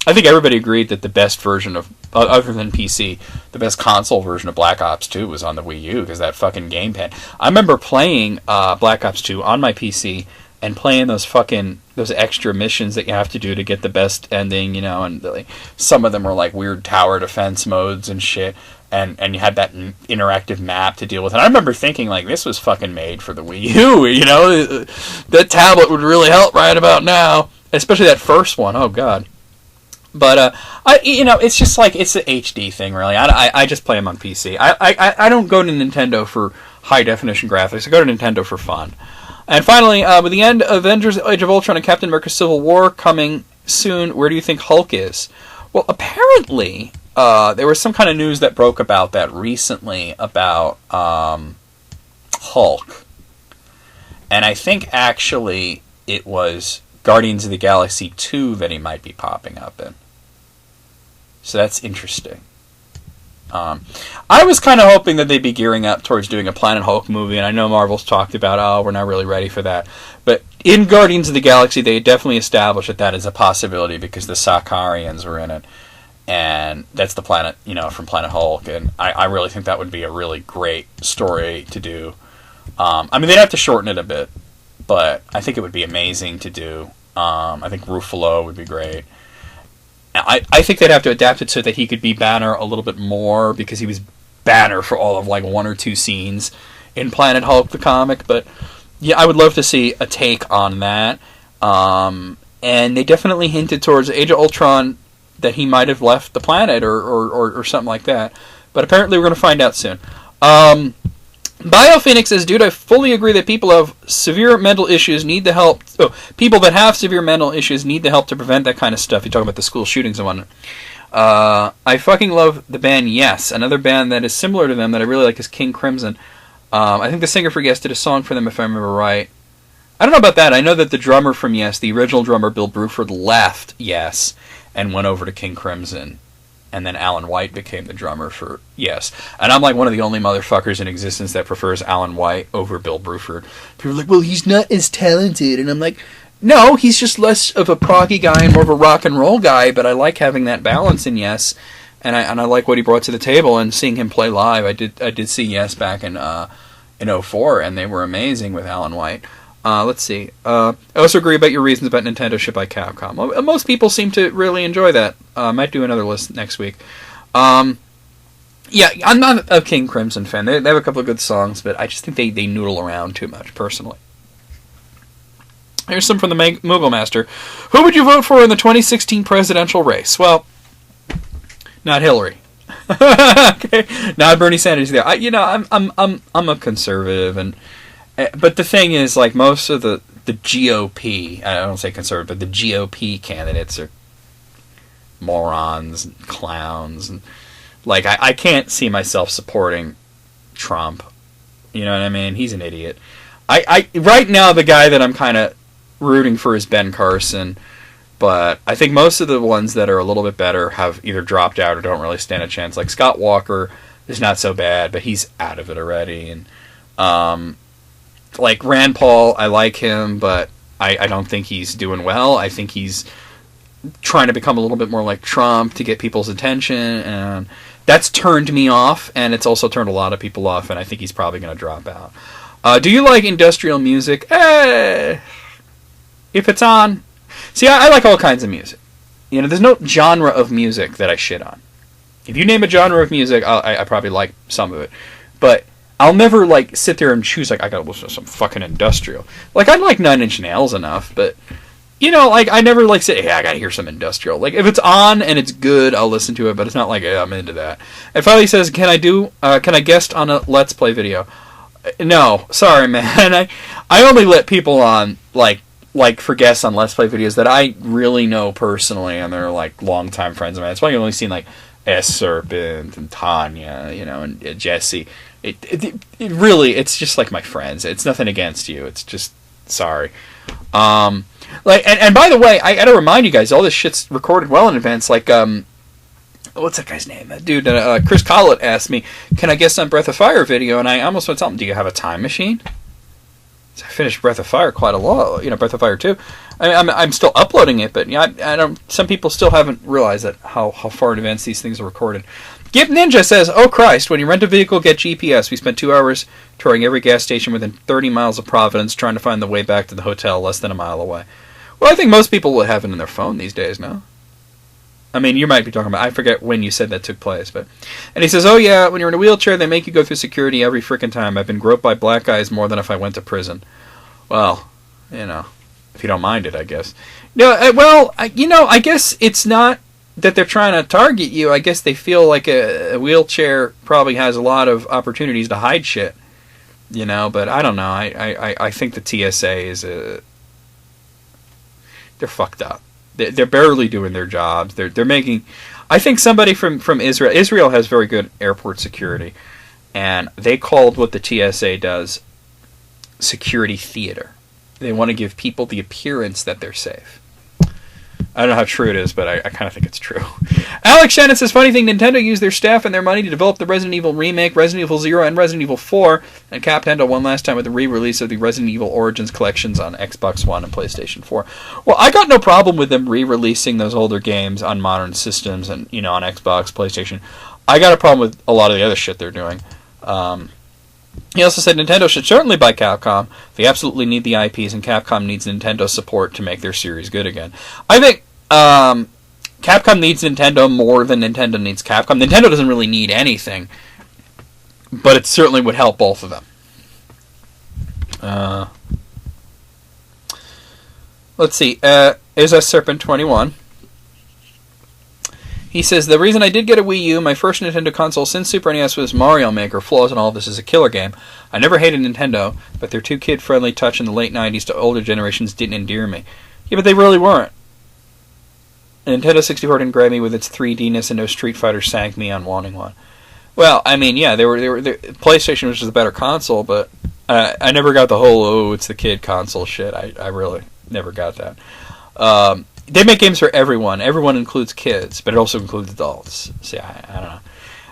I think everybody agreed that the best version of, other than PC, the best console version of Black Ops 2 was on the Wii U, because that fucking gamepad. I remember playing Black Ops 2 on my PC, and playing those extra missions that you have to do to get the best ending, you know, and like, some of them were like weird tower defense modes and shit, and you had that interactive map to deal with. And I remember thinking, like, this was fucking made for the Wii U, you know? That tablet would really help right about now, especially that first one, oh god. But, it's just like, it's an HD thing, really. I just play them on PC. I don't go to Nintendo for high-definition graphics. I go to Nintendo for fun. And finally, with the end of Avengers Age of Ultron and Captain America Civil War coming soon, where do you think Hulk is? Well, apparently, there was some kind of news that broke about that recently about Hulk. And I think, actually, it was Guardians of the Galaxy 2 that he might be popping up in. So that's interesting. I was kind of hoping that they'd be gearing up towards doing a Planet Hulk movie, and I know Marvel's talked about, we're not really ready for that. But in Guardians of the Galaxy, they definitely established that is a possibility because the Sakarians were in it. And that's the planet, from Planet Hulk, and I really think that would be a really great story to do. I mean, they'd have to shorten it a bit, but I think it would be amazing to do. I think Ruffalo would be great. I think they'd have to adapt it so that he could be Banner a little bit more, because he was Banner for all of like one or two scenes in Planet Hulk the comic. But yeah, I would love to see a take on that. And they definitely hinted towards Age of Ultron that he might have left the planet or something like that. But apparently we're going to find out soon. BioPhoenix says, dude, I fully agree that people have severe mental issues need the help. Oh, people that have severe mental issues need the help to prevent that kind of stuff. You're talking about the school shootings and whatnot. I fucking love the band Yes. Another band that is similar to them that I really like is King Crimson. I think the singer for Yes did a song for them, if I remember right. I don't know about that. I know that the drummer from Yes, the original drummer, Bill Bruford, left Yes and went over to King Crimson. And then Alan White became the drummer for Yes. And I'm like one of the only motherfuckers in existence that prefers Alan White over Bill Bruford. People are like, well, he's not as talented. And I'm like, no, he's just less of a proggy guy and more of a rock and roll guy, but I like having that balance in Yes. And I like what he brought to the table, and seeing him play live. I did see Yes back in 2004, and they were amazing with Alan White. Let's see. I also agree about your reasons about Nintendo shipped by Capcom. Well, most people seem to really enjoy that. I might do another list next week. Yeah, I'm not a King Crimson fan. They have a couple of good songs, but I just think they noodle around too much, personally. Here's some from the Moogle Master. Who would you vote for in the 2016 presidential race? Well, not Hillary. Okay, not Bernie Sanders either. I'm a conservative, and but the thing is, like, most of the GOP, I don't say conservative, but the GOP candidates are morons and clowns, and like I can't see myself supporting Trump. You know what I mean? He's an idiot. I right now the guy that I'm kind of rooting for is Ben Carson, but I think most of the ones that are a little bit better have either dropped out or don't really stand a chance. Like Scott Walker is not so bad, but he's out of it already, and like Rand Paul, I like him, but I don't think he's doing well. I think he's trying to become a little bit more like Trump to get people's attention, and that's turned me off, and it's also turned a lot of people off, and I think he's probably going to drop out. Do you like industrial music? If it's on. See, I like all kinds of music. You know, there's no genre of music that I shit on. If you name a genre of music, I probably like some of it. But I'll never, like, sit there and choose, like, I gotta listen to some fucking industrial. Like, I like Nine Inch Nails enough, but, you know, like, I never, like, say, hey, I gotta hear some industrial. Like, if it's on and it's good, I'll listen to it, but it's not like, I'm into that. And finally says, can I guest on a Let's Play video? No, sorry, man. I only let people on, like, like, for guests on Let's Play videos that I really know personally, and they're, like, longtime friends of mine. That's why you've only seen, like, S-Serpent and Tanya, you know, and Jesse. It really, it's just like my friends. It's nothing against you. It's just, sorry. Like, and by the way, I gotta remind you guys, all this shit's recorded well in advance. Like, what's that guy's name? That dude, Chris Collett asked me, can I guest on Breath of Fire video? And I almost want to tell him, do you have a time machine? So I finished Breath of Fire quite a lot, you know, Breath of Fire 2. I'm still uploading it, but yeah, I don't. Some people still haven't realized that how far in advance these things are recorded. Gip Ninja says, "Oh Christ! When you rent a vehicle, get GPS. We spent 2 hours touring every gas station within 30 miles of Providence, trying to find the way back to the hotel, less than a mile away." Well, I think most people will have it in their phone these days, no? I mean, you might be talking about. I forget when you said that took place, but. And he says, "Oh yeah, when you're in a wheelchair, they make you go through security every frickin' time. I've been groped by black guys more than if I went to prison." Well, you know. If you don't mind it, I guess. No, well, you know, I guess it's not that they're trying to target you. I guess they feel like a wheelchair probably has a lot of opportunities to hide shit. You know, but I don't know. I think the TSA is they're fucked up. They're barely doing their jobs. They're making. I think somebody from Israel. Israel has very good airport security, and they called what the TSA does security theater. They want to give people the appearance that they're safe. I don't know how true it is, but I kind of think it's true. Alex Shannon says, funny thing, Nintendo used their staff and their money to develop the Resident Evil remake, Resident Evil 0, and Resident Evil 4, and Captendo one last time with the re-release of the Resident Evil Origins collections on Xbox One and PlayStation 4. Well, I got no problem with them re-releasing those older games on modern systems and, you know, on Xbox, PlayStation. I got a problem with a lot of the other shit they're doing. He also said Nintendo should certainly buy Capcom. They absolutely need the IPs, and Capcom needs Nintendo support to make their series good again. I think Capcom needs Nintendo more than Nintendo needs Capcom. Nintendo doesn't really need anything, but it certainly would help both of them. Let's see. Is a Serpent 21. He says, the reason I did get a Wii U, my first Nintendo console since Super NES, was Mario Maker. Flaws and all, this is a killer game. I never hated Nintendo, but their too kid-friendly touch in the late 90s to older generations didn't endear me. Yeah, but they really weren't. Nintendo 64 didn't grab me with its 3D-ness, and no Street Fighter sank me on wanting one. Well, I mean, yeah, they were PlayStation was just a better console, but I never got the whole, oh, it's the kid console shit. I really never got that. They make games for everyone. Everyone includes kids, but it also includes adults. See, I don't know.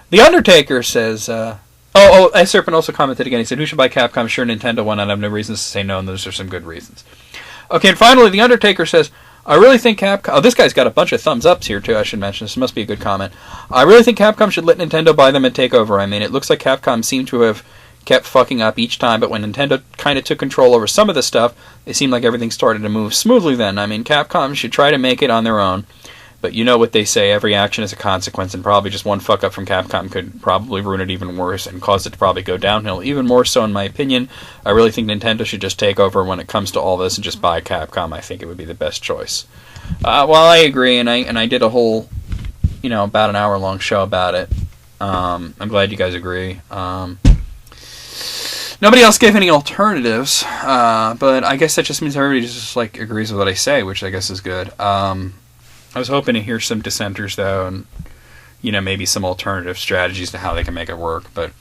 The Undertaker says, Serpent also commented again. He said, who should buy Capcom? Sure, Nintendo won, and I have no reasons to say no, and those are some good reasons. Okay, and finally, The Undertaker says, I really think Capcom... Oh, this guy's got a bunch of thumbs ups here, too, I should mention. This must be a good comment. I really think Capcom should let Nintendo buy them and take over. I mean, it looks like Capcom seemed to have kept fucking up each time, but when Nintendo kind of took control over some of the stuff, it seemed like everything started to move smoothly then. I mean, Capcom should try to make it on their own, but you know what they say, every action is a consequence, and probably just one fuck-up from Capcom could probably ruin it even worse and cause it to probably go downhill even more so, in my opinion. I really think Nintendo should just take over when it comes to all this and just buy Capcom. I think it would be the best choice. Well, I agree, and I did a whole, about an hour-long show about it. I'm glad you guys agree. Nobody else gave any alternatives, but I guess that just means everybody just agrees with what I say, which I guess is good. I was hoping to hear some dissenters though, and maybe some alternative strategies to how they can make it work. But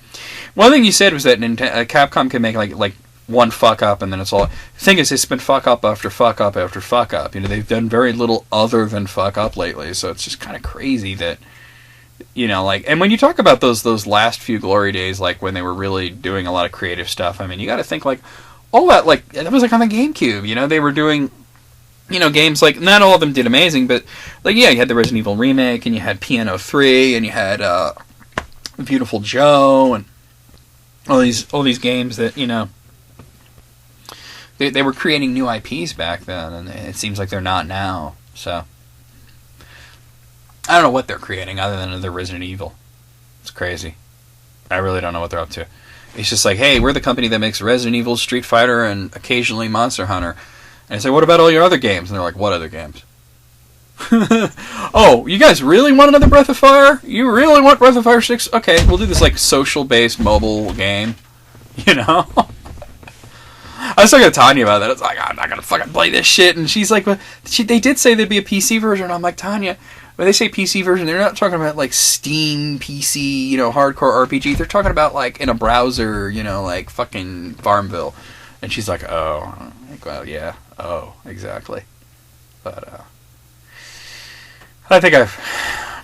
one thing you said was that Capcom can make like one fuck up, and then it's all. The thing is, it's been fuck up after fuck up after fuck up. They've done very little other than fuck up lately, so it's just kind of crazy that. And when you talk about those last few glory days, when they were really doing a lot of creative stuff, I mean, you got to think all that, that was on the GameCube. They were doing, games not all of them did amazing, but you had the Resident Evil remake, and you had Piano 3, and you had Beautiful Joe, and all these games that they were creating new IPs back then, and it seems like they're not now. So. I don't know what they're creating other than the Resident Evil. It's crazy. I really don't know what they're up to. It's just hey, we're the company that makes Resident Evil, Street Fighter, and occasionally Monster Hunter. And I say, what about all your other games? And they're like, what other games? Oh, you guys really want another Breath of Fire? You really want Breath of Fire 6? Okay, we'll do this social-based mobile game. I was talking to Tanya about that. I was like, I'm not gonna fucking play this shit. And she's like, but they did say there'd be a PC version. I'm like, Tanya, when they say PC version, they're not talking about like Steam PC, hardcore RPG. They're talking about like in a browser, like fucking Farmville. And she's like, oh, I'm like, well, yeah, oh, exactly. But I think I've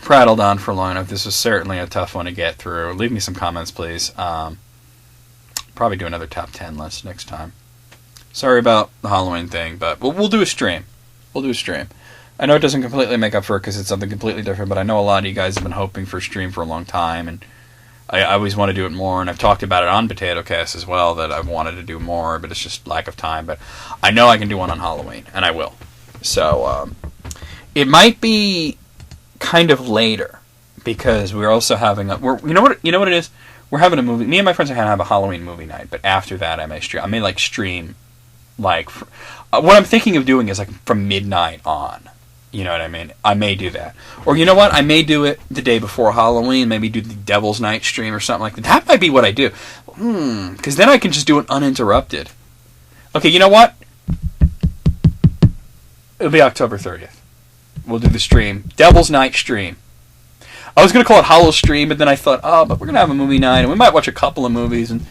prattled on for long enough. This was certainly a tough one to get through. Leave me some comments, please. Probably do another top 10 list next time. Sorry about the Halloween thing, but we'll do a stream. We'll do a stream. I know it doesn't completely make up for it because it's something completely different, but I know a lot of you guys have been hoping for a stream for a long time, and I always want to do it more, and I've talked about it on POTATOCAST as well, that I've wanted to do more, but it's just lack of time. But I know I can do one on Halloween, and I will. So, it might be kind of later, because we're also having you know what it is? We're having a movie. Me and my friends are going to have a Halloween movie night, but after that I may stream, what I'm thinking of doing is like from midnight on. You know what I mean? I may do that. Or you know what? I may do it the day before Halloween, maybe do the Devil's Night stream or something like that. That might be what I do. Because then I can just do it uninterrupted. Okay, you know what? It'll be October 30th. We'll do the stream. Devil's Night stream. I was going to call it Hollow Stream, but then I thought, but we're going to have a movie night, and we might watch a couple of movies, and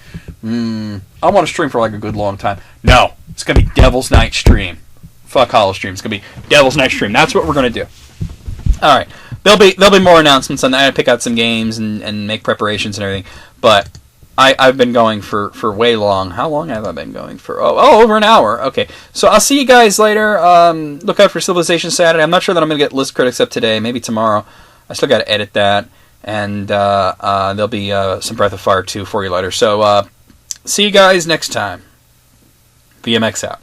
I want to stream for like a good long time. No, it's going to be Devil's Night stream. Fuck Hollow Stream. It's going to be Devil's Night stream. That's what we're going to do. All right. There'll be more announcements on that. I pick out some games and make preparations and everything, but I've been going for way long. How long have I been going for? Oh, over an hour. Okay. So I'll see you guys later. Look out for Civilization Saturday. I'm not sure that I'm going to get List Critics up today. Maybe tomorrow. I still got to edit that. And there'll be some Breath of Fire 2 for you later. So see you guys next time. VMX out.